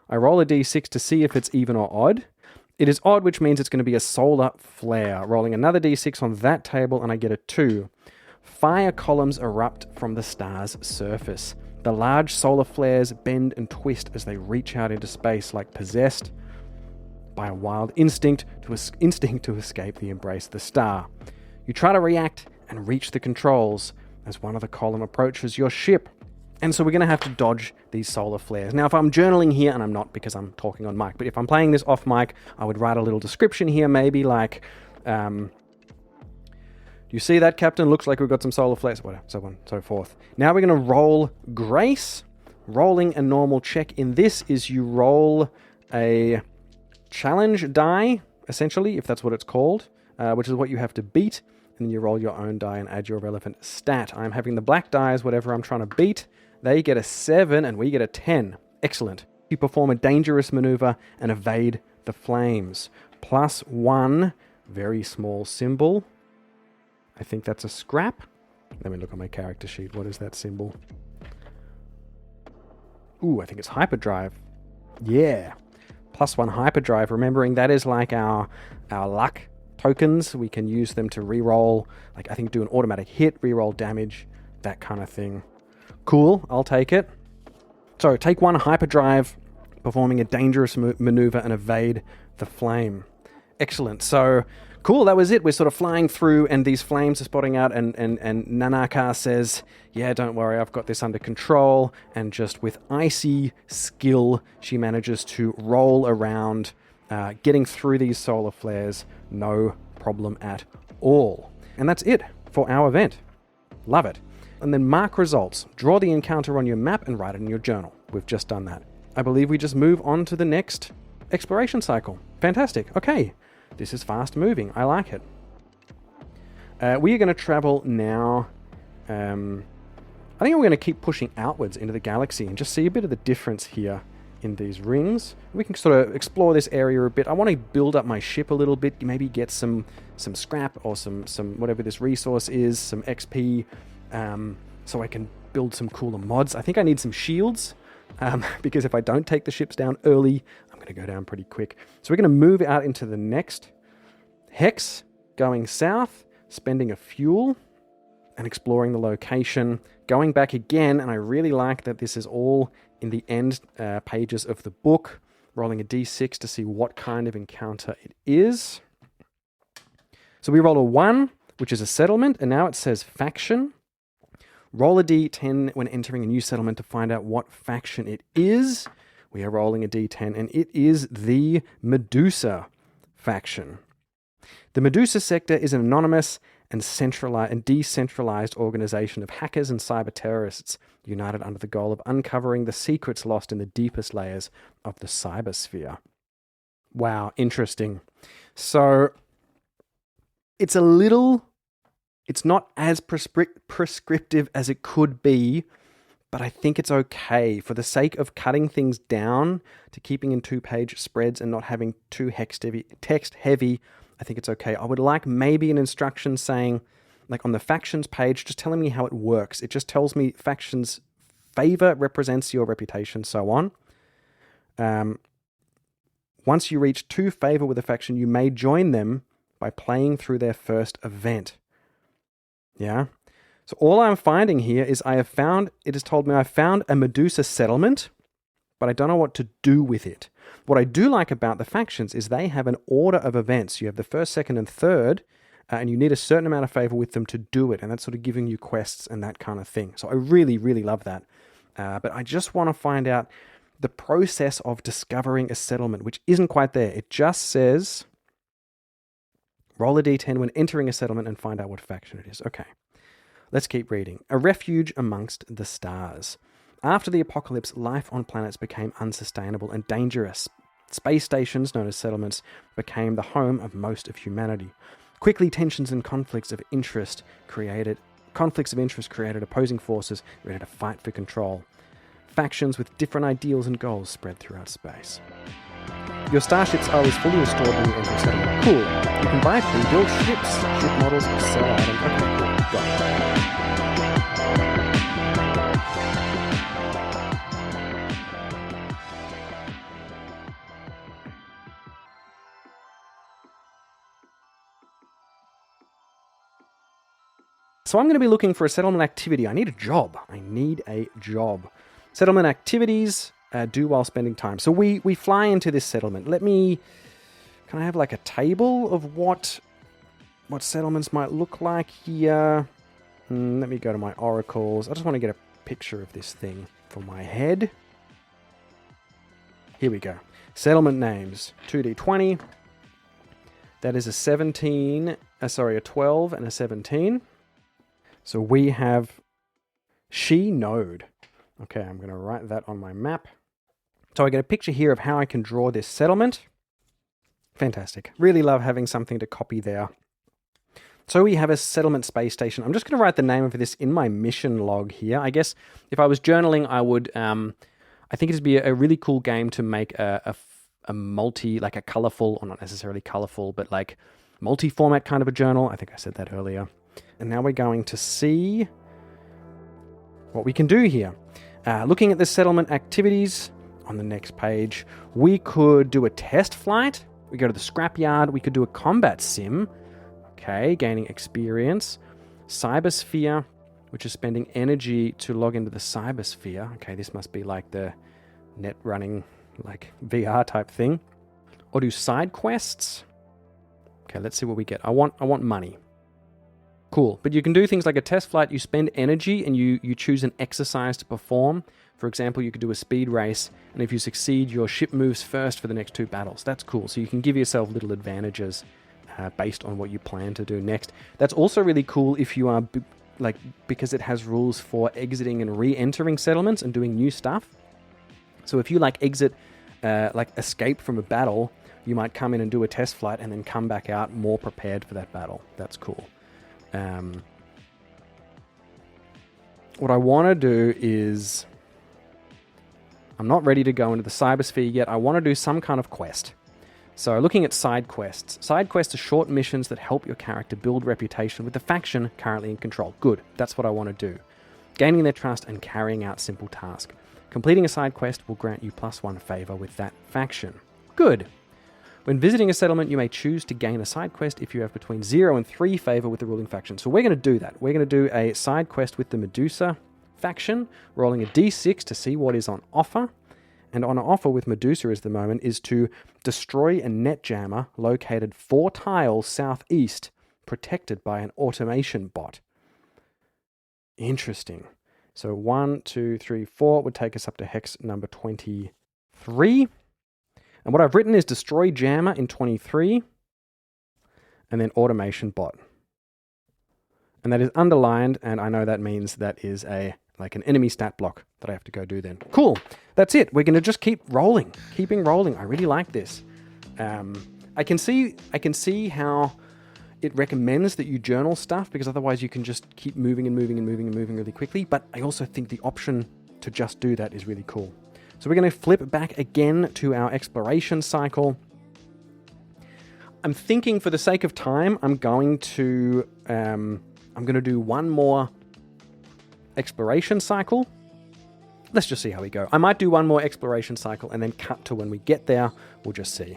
I roll a d6 to see if it's even or odd. It is odd, which means it's going to be a solar flare. Rolling another d6 on that table, and I get a 2. Fire columns erupt from the star's surface. The large solar flares bend and twist as they reach out into space like possessed by a wild instinct to escape the embrace of the star. You try to react and reach the controls as one of the column approaches your ship. And so we're going to have to dodge these solar flares. Now, if I'm journaling here, and I'm not because I'm talking on mic, but if I'm playing this off mic, I would write a little description here, maybe like, do you see that, Captain? Looks like we've got some solar flares, whatever, so on and so forth. Now we're going to roll Grace. Rolling a normal check in this is you roll a challenge die, essentially, if that's what it's called, which is what you have to beat. And then you roll your own die and add your relevant stat. I'm having the black dice, whatever I'm trying to beat. They get a 7 and we get a 10. Excellent. You perform a dangerous maneuver and evade the flames. +1, very small symbol. I think that's a scrap. Let me look on my character sheet. What is that symbol? Ooh, I think it's hyperdrive. Yeah. +1 hyperdrive. Remembering that is like our luck tokens. We can use them to reroll, like I think do an automatic hit, reroll damage, that kind of thing. Cool, I'll take it. So take 1 hyperdrive, performing a dangerous maneuver and evade the flame. Excellent. So cool, that was it. We're sort of flying through and these flames are spotting out and Nanaka says, yeah, don't worry, I've got this under control. And just with icy skill, she manages to roll around, getting through these solar flares, no problem at all. And that's it for our event. Love it. And then mark results. Draw the encounter on your map and write it in your journal. We've just done that. I believe we just move on to the next exploration cycle. Fantastic. Okay. This is fast moving. I like it. We are going to travel now. I think we're going to keep pushing outwards into the galaxy and just see a bit of the difference here in these rings. We can sort of explore this area a bit. I want to build up my ship a little bit, maybe get some scrap or some whatever this resource is, some XP, so I can build some cooler mods. I think I need some shields, because if I don't take the ships down early, I'm going to go down pretty quick. So we're going to move out into the next hex, going south, spending a fuel, and exploring the location, going back again, and I really like that this is all in the end pages of the book. rolling a d6 to see what kind of encounter it is. So we roll a 1, which is a settlement, and now it says faction. Roll a d10 when entering a new settlement to find out what faction it is. We are rolling a d10, and it is the Medusa faction. The Medusa sector is an anonymous and decentralized organization of hackers and cyber terrorists united under the goal of uncovering the secrets lost in the deepest layers of the cybersphere. Wow, interesting. So it's not as prescriptive as it could be, but I think it's okay for the sake of cutting things down to keeping in 2-page spreads and not having too text heavy. I think it's okay. I would like maybe an instruction saying, like on the factions page, just telling me how it works. It just tells me factions favor represents your reputation, so on. Once you reach 2 favor with a faction, you may join them by playing through their first event. Yeah. So all I'm finding here is it has told me I found a Medusa settlement, but I don't know what to do with it. What I do like about the factions is they have an order of events. You have the first, second, and third, and you need a certain amount of favor with them to do it, and that's sort of giving you quests and that kind of thing. So I really, really love that. But I just want to find out the process of discovering a settlement, which isn't quite there. It just says, roll a d10 when entering a settlement and find out what faction it is. Okay, let's keep reading. A refuge amongst the stars. After the apocalypse, life on planets became unsustainable and dangerous. Space stations, known as settlements, became the home of most of humanity. Quickly, tensions and conflicts of interest created opposing forces ready to fight for control. Factions with different ideals and goals spread throughout space. Your starship's hull is fully restored when you enter a settlement. Cool. You can buy pre-built ships, ship models, or sell items. Okay, cool. Got it. So I'm going to be looking for a settlement activity. I need a job. Settlement activities, do while spending time. So we fly into this settlement. Can I have like a table of what settlements might look like here? Let me go to my oracles. I just want to get a picture of this thing for my head. Here we go. Settlement names, 2d20. That is a 12 and a 17. So we have She Node. Okay, I'm going to write that on my map. So I get a picture here of how I can draw this settlement. Fantastic. Really love having something to copy there. So we have a settlement space station. I'm just going to write the name of this in my mission log here. I guess if I was journaling, I would, I think it'd be a really cool game to make a multi, like a colorful, or not necessarily colorful, but like multi-format kind of a journal. I think I said that earlier. And now we're going to see what we can do here. Looking at the settlement activities on the next page, we could do a test flight. We go to the scrapyard. We could do a combat sim. Okay, gaining experience. Cybersphere, which is spending energy to log into the cybersphere. Okay, this must be like the net running, like VR type thing. Or do side quests. Okay, let's see what we get. I want money. Cool, but you can do things like a test flight. You spend energy and you choose an exercise to perform. For example, you could do a speed race, and if you succeed, your ship moves first for the next 2 battles. That's cool. So you can give yourself little advantages based on what you plan to do next. That's also really cool if you are because it has rules for exiting and re-entering settlements and doing new stuff. So if you escape from a battle, you might come in and do a test flight and then come back out more prepared for that battle. That's cool. What I want to do is, I'm not ready to go into the cybersphere yet. I want to do some kind of quest. So looking at side quests. Side quests are short missions that help your character build reputation with the faction currently in control. Good. That's what I want to do. Gaining their trust and carrying out simple tasks. Completing a side quest will grant you +1 favor with that faction. Good. When visiting a settlement, you may choose to gain a side quest if you have between 0 and 3 favor with the ruling faction. So we're going to do that. We're going to do a side quest with the Medusa faction, rolling a d6 to see what is on offer. and on offer with Medusa at the moment is to destroy a net jammer located 4 tiles southeast, protected by an automation bot. Interesting. So 1, 2, 3, 4 would take us up to hex number 23. And what I've written is destroy jammer in 23, and then automation bot. And that is underlined, and I know that means that is like an enemy stat block that I have to go do then. Cool. That's it. We're going to just keep rolling. Keeping rolling. I really like this. I can see how it recommends that you journal stuff, because otherwise you can just keep moving and moving and moving and moving really quickly. But I also think the option to just do that is really cool. So we're going to flip back again to our exploration cycle. I'm thinking, for the sake of time, I'm going to do one more exploration cycle. Let's just see how we go. I might do one more exploration cycle and then cut to when we get there. We'll just see.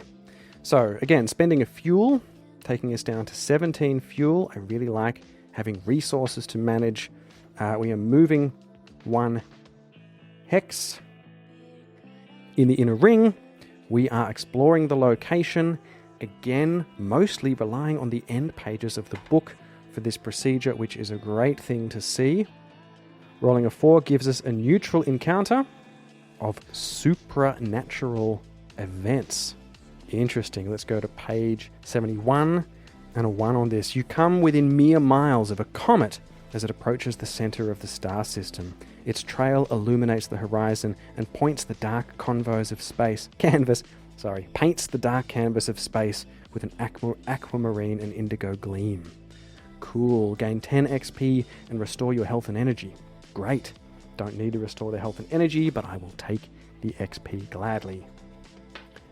So again, spending a fuel, taking us down to 17 fuel. I really like having resources to manage. We are moving 1 hex. In the inner ring, we are exploring the location. Again, mostly relying on the end pages of the book for this procedure, which is a great thing to see. Rolling a 4 gives us a neutral encounter of supernatural events. Interesting. Let's go to page 71 and a 1 on this. You come within mere miles of a comet as it approaches the center of the star system. Its trail illuminates the horizon and paints the dark canvas of space with an aquamarine and indigo gleam. Cool. Gain 10 XP and restore your health and energy. Great. Don't need to restore the health and energy, but I will take the XP gladly.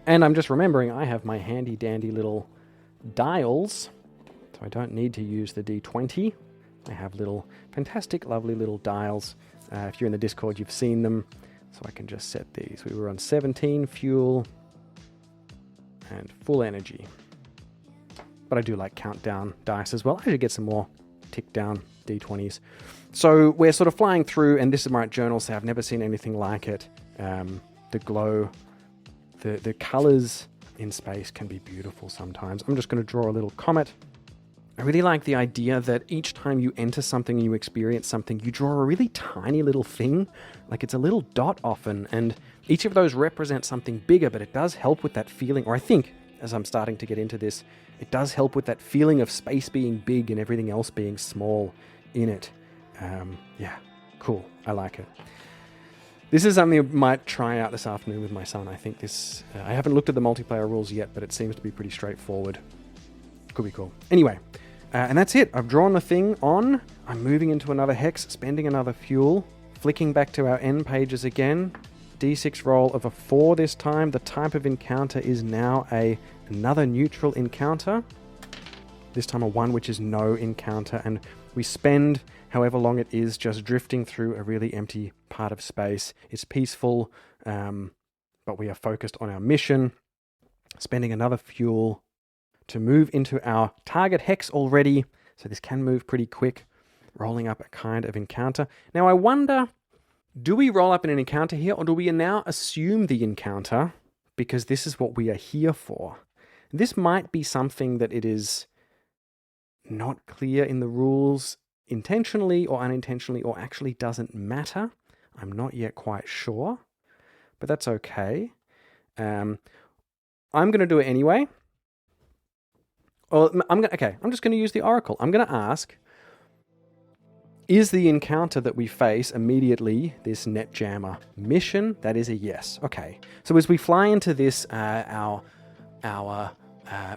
And I'm just remembering I have my handy dandy little dials, so I don't need to use the D20. I have little fantastic, lovely little dials. If you're in the Discord, you've seen them. So I can just set these. We were on 17 fuel and full energy. But I do like countdown dice as well. I should get some more tick down D20s. So we're sort of flying through, and this is my journal, so I've never seen anything like it. The glow, the colors in space can be beautiful sometimes. I'm just going to draw a little comet. I really like the idea that each time you enter something and you experience something, you draw a really tiny little thing, like it's a little dot often, and each of those represents something bigger, but it does help with that feeling, or I think, as I'm starting to get into this, it does help with that feeling of space being big and everything else being small in it. Yeah, cool. I like it. This is something I might try out this afternoon with my son. I think this, I haven't looked at the multiplayer rules yet, but it seems to be pretty straightforward. Could be cool. Anyway, and that's it. I've drawn the thing on. I'm moving into another hex, spending another fuel, flicking back to our end pages again. D6 roll of a 4 this time. The type of encounter is now another neutral encounter. This time a 1, which is no encounter. And we spend however long it is just drifting through a really empty part of space. It's peaceful, but we are focused on our mission. Spending another fuel to move into our target hex already. So this can move pretty quick. Rolling up a kind of encounter. Now I wonder, do we roll up in an encounter here, or do we now assume the encounter because this is what we are here for? This might be something that it is not clear in the rules, intentionally or unintentionally, or actually doesn't matter. I'm not yet quite sure, but that's okay. I'm going to do it anyway. I'm just going to use the Oracle. I'm going to ask, is the encounter that we face immediately this net jammer mission? That is a yes. Okay. So as we fly into this, our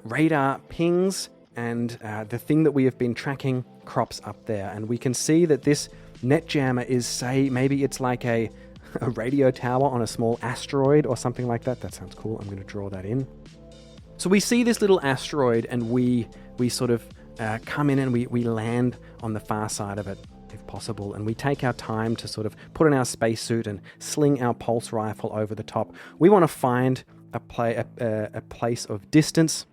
radar pings, and the thing that we have been tracking crops up there, and we can see that this net jammer is, say, maybe it's like a radio tower on a small asteroid or something like that. That sounds cool. I'm going to draw that in. So we see this little asteroid, and we sort of come in and we land on the far side of it, if possible, and we take our time to sort of put on our spacesuit and sling our pulse rifle over the top. We want to find a place of distance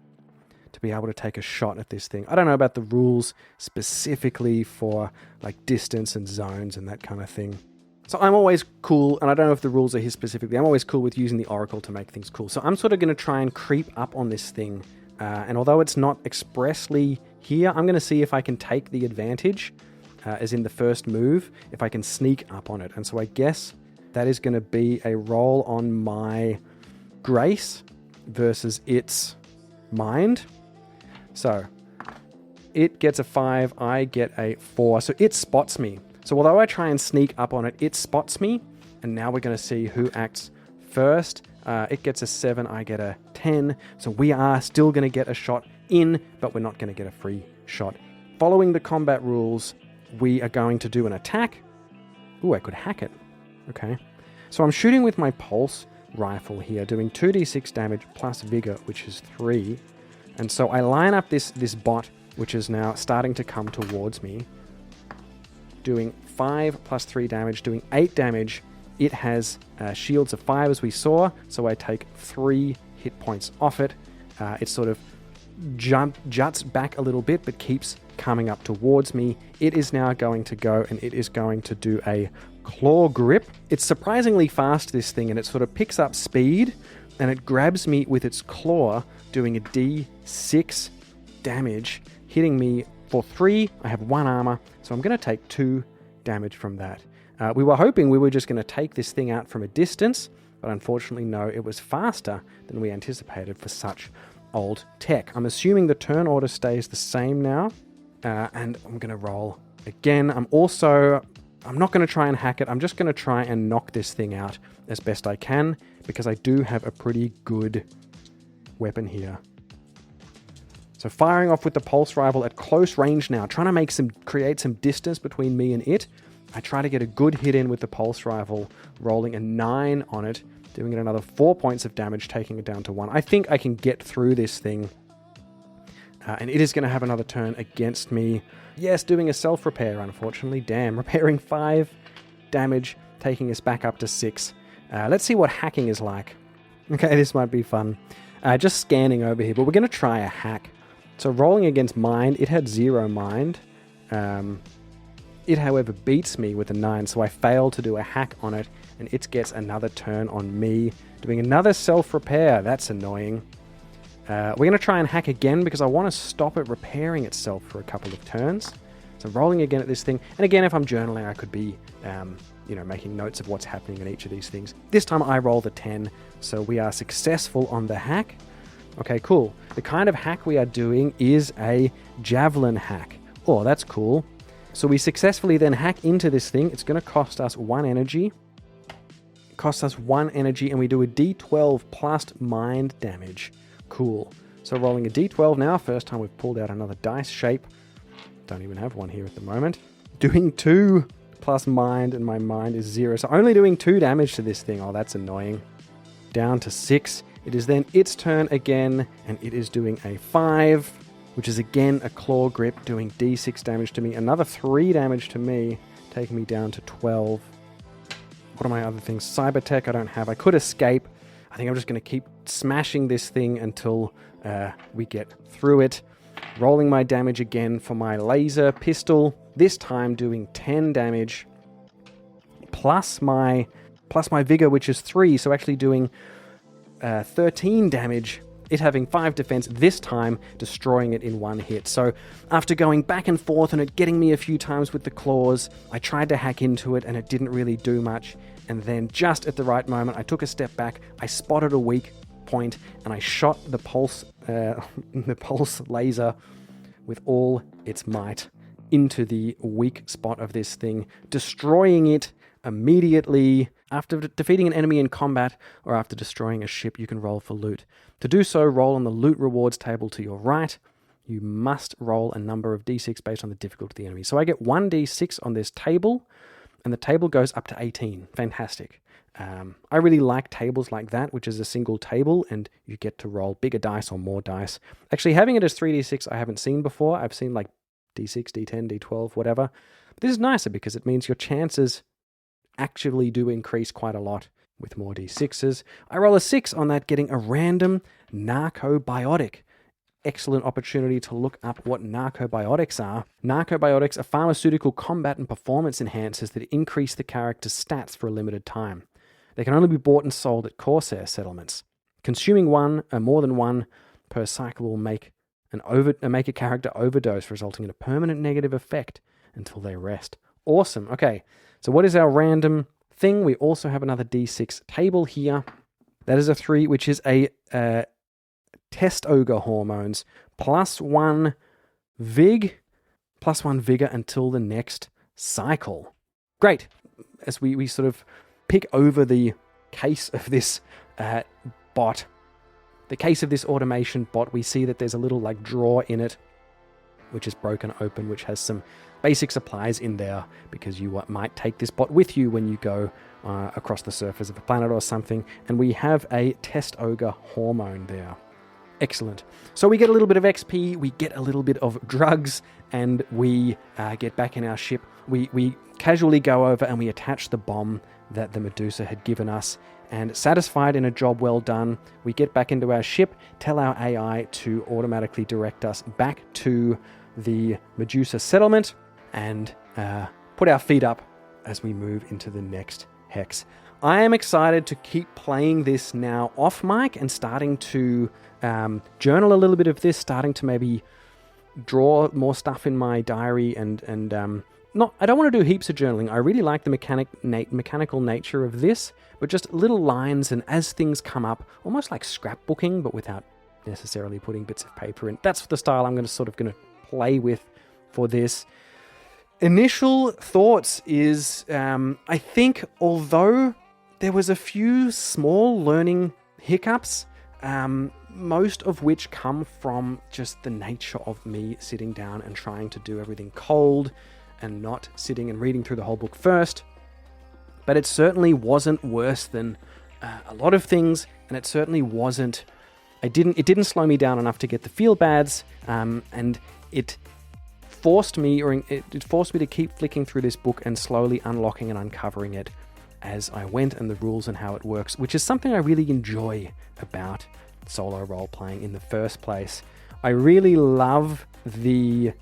to be able to take a shot at this thing. I don't know about the rules specifically for like distance and zones and that kind of thing. So I'm always cool, and I don't know if the rules are here specifically, I'm always cool with using the Oracle to make things cool. So I'm sort of going to try and creep up on this thing. And although it's not expressly here, I'm going to see if I can take the advantage, as in the first move, if I can sneak up on it. And so I guess that is going to be a roll on my Grace versus its Mind. So it gets a 5, I get a 4. So it spots me. So although I try and sneak up on it, it spots me. And now we're going to see who acts first. It gets a 7, I get a 10. So we are still going to get a shot in, but we're not going to get a free shot. Following the combat rules, we are going to do an attack. Ooh, I could hack it. Okay. So I'm shooting with my pulse rifle here, doing 2d6 damage plus vigor, which is 3. And so I line up this bot, which is now starting to come towards me, doing 5 plus 3 damage, doing 8 damage. It has shields of 5, as we saw, so I take 3 hit points off it. It sort of juts back a little bit, but keeps coming up towards me. It is now going to go, and it is going to do a claw grip. It's surprisingly fast, this thing, and it sort of picks up speed, and it grabs me with its claw, doing a d6 damage, hitting me for 3. I have 1 armor, so I'm going to take 2 damage from that. We were hoping we were just going to take this thing out from a distance, but unfortunately no, it was faster than we anticipated for such old tech. I'm assuming the turn order stays the same now, and I'm going to roll again. I'm not going to try and hack it. I'm just going to try and knock this thing out as best I can, because I do have a pretty good weapon here. So firing off with the pulse rifle at close range now, trying to create some distance between me and it. I try to get a good hit in with the pulse rifle, rolling a 9 on it, doing it another 4 points of damage, taking it down to 1. I think I can get through this thing. And it is going to have another turn against me. Yes, doing a self-repair, unfortunately. Damn, repairing 5 damage, taking us back up to 6. Let's see what hacking is like. Okay, this might be fun. Just scanning over here, but we're going to try a hack. So rolling against Mind, it had 0 Mind. It, however, beats me with a 9, so I fail to do a hack on it, and it gets another turn on me, doing another self-repair. That's annoying. We're going to try and hack again, because I want to stop it repairing itself for a couple of turns. So rolling again at this thing, and again, if I'm journaling, I could be, making notes of what's happening in each of these things. This time I roll the 10, so we are successful on the hack. Okay, cool. The kind of hack we are doing is a javelin hack. Oh, that's cool. So we successfully then hack into this thing. It's going to cost us 1 energy. It costs us 1 energy, and we do a d12 plus mind damage. Cool. So rolling a d12 now. First time we've pulled out another dice shape. Don't even have one here at the moment. Doing 2 plus mind, and my mind is 0. So only doing 2 damage to this thing. Oh, that's annoying. Down to 6. It is then its turn again, and it is doing a 5, which is again a claw grip, doing d6 damage to me. Another 3 damage to me, taking me down to 12. What are my other things? Cyber tech I don't have. I could escape. I think I'm just going to keep smashing this thing until we get through it. Rolling my damage again for my laser pistol. This time doing 10 damage. Plus my vigor, which is 3. So actually doing 13 damage. It having 5 defense, this time destroying it in 1 hit. So after going back and forth and it getting me a few times with the claws, I tried to hack into it and it didn't really do much. And then just at the right moment, I took a step back, I spotted a weak point, and I shot the pulse laser with all its might into the weak spot of this thing, destroying it immediately. After defeating an enemy in combat or after destroying a ship, you can roll for loot. To do so, roll on the loot rewards table to your right. You must roll a number of d6 based on the difficulty of the enemy. So I get 1d6 on this table, and the table goes up to 18. Fantastic. I really like tables like that, which is a single table, and you get to roll bigger dice or more dice. Actually, having it as 3d6 I haven't seen before. I've seen like d6, d10, d12, whatever. But this is nicer because it means your chances actually do increase quite a lot with more d6s. I roll a 6 on that, getting a random narcobiotic. excellent opportunity to look up what narcobiotics are. Narcobiotics are pharmaceutical combat and performance enhancers that increase the character's stats for a limited time. They can only be bought and sold at Corsair settlements. Consuming one or more than one per cycle will make a character overdose, resulting in a permanent negative effect until they rest. Awesome. Okay, so what is our random thing? We also have another D6 table here. That is a 3, which is a test ogre hormones, +1 vigor until the next cycle. Great. As we sort of pick over the case of this bot, the case of this automation bot, we see that there's a little like drawer in it, which is broken open, which has some basic supplies in there because you might take this bot with you when you go across the surface of a planet or something. And we have a test ogre hormone there. Excellent. So we get a little bit of XP, we get a little bit of drugs, and we get back in our ship. We casually go over and we attach the bomb that the Medusa had given us. And satisfied in a job well done, we get back into our ship, tell our AI to automatically direct us back to the Medusa settlement, and put our feet up as we move into the next hex. I am excited to keep playing this now off mic and starting to journal a little bit of this, starting to maybe draw more stuff in my diary and I don't want to do heaps of journaling. I really like the mechanical nature of this, but just little lines and as things come up, almost like scrapbooking, but without necessarily putting bits of paper in. That's the style I'm going to play with for this. Initial thoughts is, I think although there was a few small learning hiccups, most of which come from just the nature of me sitting down and trying to do everything cold and not sitting and reading through the whole book first. But it certainly wasn't worse than a lot of things, and it certainly wasn't... It didn't slow me down enough to get the feel bads, and it forced me to keep flicking through this book and slowly unlocking and uncovering it as I went, and the rules and how it works, which is something I really enjoy about solo role-playing in the first place. I really love the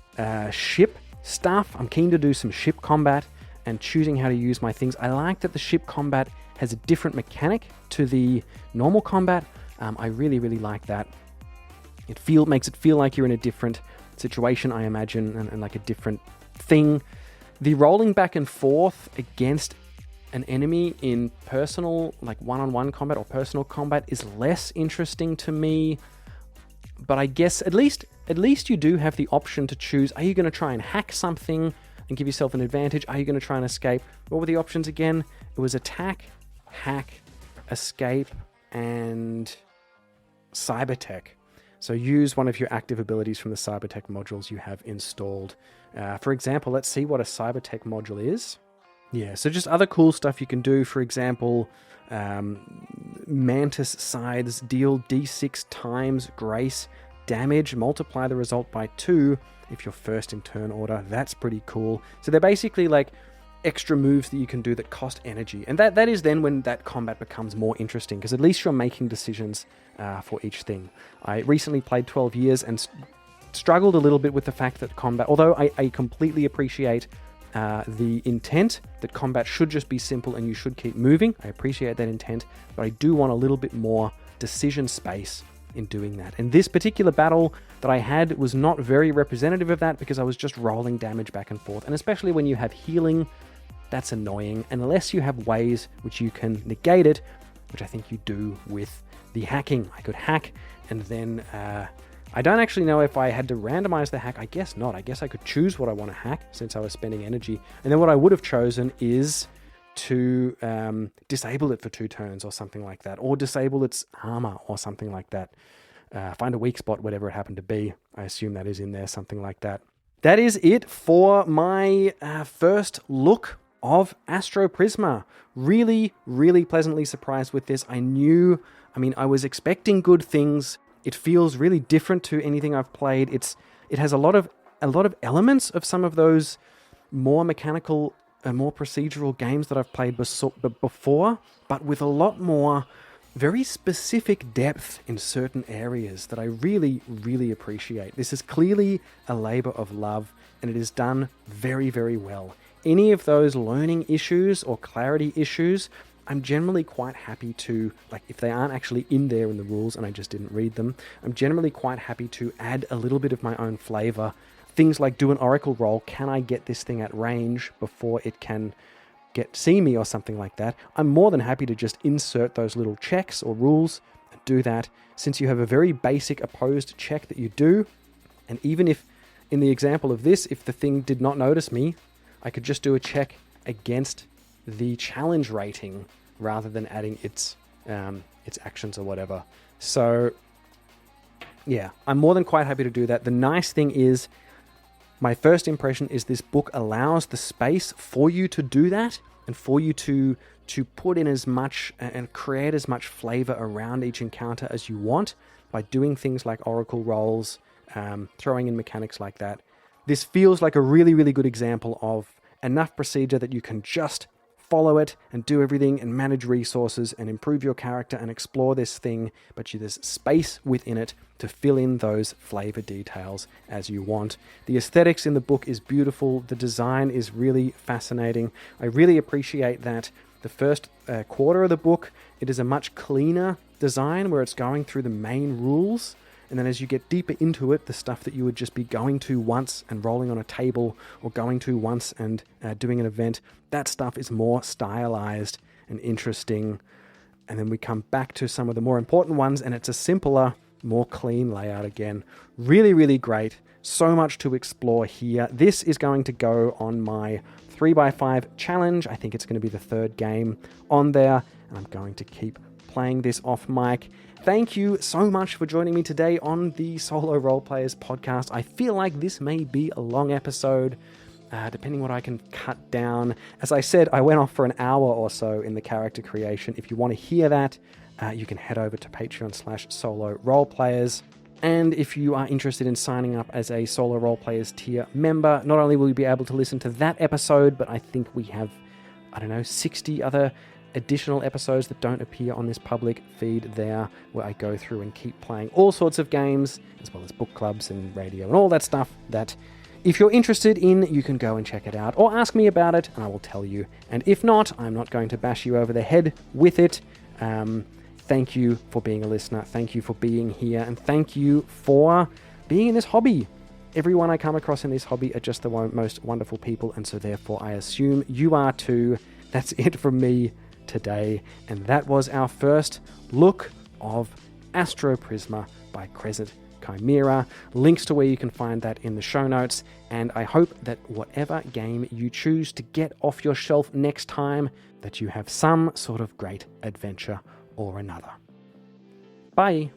ship stuff. I'm keen to do some ship combat and choosing how to use my things. I like that the ship combat has a different mechanic to the normal combat. I really, really like that. It makes it feel like you're in a different situation, I imagine, and like a different thing. The rolling back and forth against an enemy in personal, like one-on-one combat or personal combat is less interesting to me. But I guess at least you do have the option to choose. Are you going to try and hack something and give yourself an advantage? Are you going to try and escape? What were the options again? It was attack, hack, escape, and cybertech. So use one of your active abilities from the cybertech modules you have installed. For example, let's see what a cybertech module is. Yeah, so just other cool stuff you can do. For example, Mantis Scythes deal d6 times grace damage, multiply the result by 2 if you're first in turn order. That's pretty cool. So they're basically like extra moves that you can do that cost energy. And that is then when that combat becomes more interesting, because at least you're making decisions for each thing. I recently played 12 years and struggled a little bit with the fact that combat, although I completely appreciate the intent that combat should just be simple and you should keep moving. I appreciate that intent, but I do want a little bit more decision space in doing that. And this particular battle that I had was not very representative of that, because I was just rolling damage back and forth. And especially when you have healing, that's annoying, unless you have ways which you can negate it, which I think you do with the hacking. I could hack, and then I don't actually know if I had to randomize the hack. I guess not. I guess I could choose what I want to hack since I was spending energy. And then what I would have chosen is to disable it for 2 turns or something like that, or disable its armor or something like that. Find a weak spot, whatever it happened to be. I assume that is in there, something like that. That is it for my first look of Astroprisma. Really, really pleasantly surprised with this. I was expecting good things. It feels really different to anything I've played. It has a lot of elements of some of those more mechanical and more procedural games that I've played before, but with a lot more very specific depth in certain areas that I really, really appreciate. This is clearly a labor of love, and it is done very, very well. Any of those learning issues or clarity issues, I'm generally quite happy to, like if they aren't actually in there in the rules and I just didn't read them, I'm generally quite happy to add a little bit of my own flavor. Things like do an oracle roll. Can I get this thing at range before it can see me or something like that? I'm more than happy to just insert those little checks or rules and do that, since you have a very basic opposed check that you do. And even if, in the example of this, if the thing did not notice me, I could just do a check against the challenge rating rather than adding its actions or whatever. So yeah, I'm more than quite happy to do that. The nice thing is, my first impression is this book allows the space for you to do that and for you to put in as much and create as much flavor around each encounter as you want by doing things like oracle rolls, throwing in mechanics like that. This feels like a really, really good example of enough procedure that you can just follow it and do everything and manage resources and improve your character and explore this thing, but there's space within it to fill in those flavor details as you want. The aesthetics in the book is beautiful. The design is really fascinating. I really appreciate that the first quarter of the book, it is a much cleaner design where it's going through the main rules. And then as you get deeper into it, the stuff that you would just be going to once and rolling on a table, or going to once and doing an event, that stuff is more stylized and interesting. And then we come back to some of the more important ones, and it's a simpler, more clean layout again. Really, really great. So much to explore here. This is going to go on my 3x5 challenge. I think it's going to be the third game on there, and I'm going to keep playing this off mic. Thank you so much for joining me today on the Solo Roleplayers podcast. I feel like this may be a long episode, depending what I can cut down. As I said, I went off for an hour or so in the character creation. If you want to hear that, you can head over to Patreon/Solo Roleplayers. And if you are interested in signing up as a Solo Roleplayers tier member, not only will you be able to listen to that episode, but I think we have, 60 other additional episodes that don't appear on this public feed there, where I go through and keep playing all sorts of games, as well as book clubs and radio and all that stuff that if you're interested in, you can go and check it out, or ask me about it and I will tell you. And if not, I'm not going to bash you over the head with it. Thank you for being a listener. Thank you for being here. And thank you for being in this hobby. Everyone I come across in this hobby are just the most wonderful people, and so therefore I assume you are too. That's it from me today, and that was our first look of Astroprisma by Crescent Chimera. Links to where you can find that in the show notes, and I hope that whatever game you choose to get off your shelf next time, that you have some sort of great adventure or another. Bye!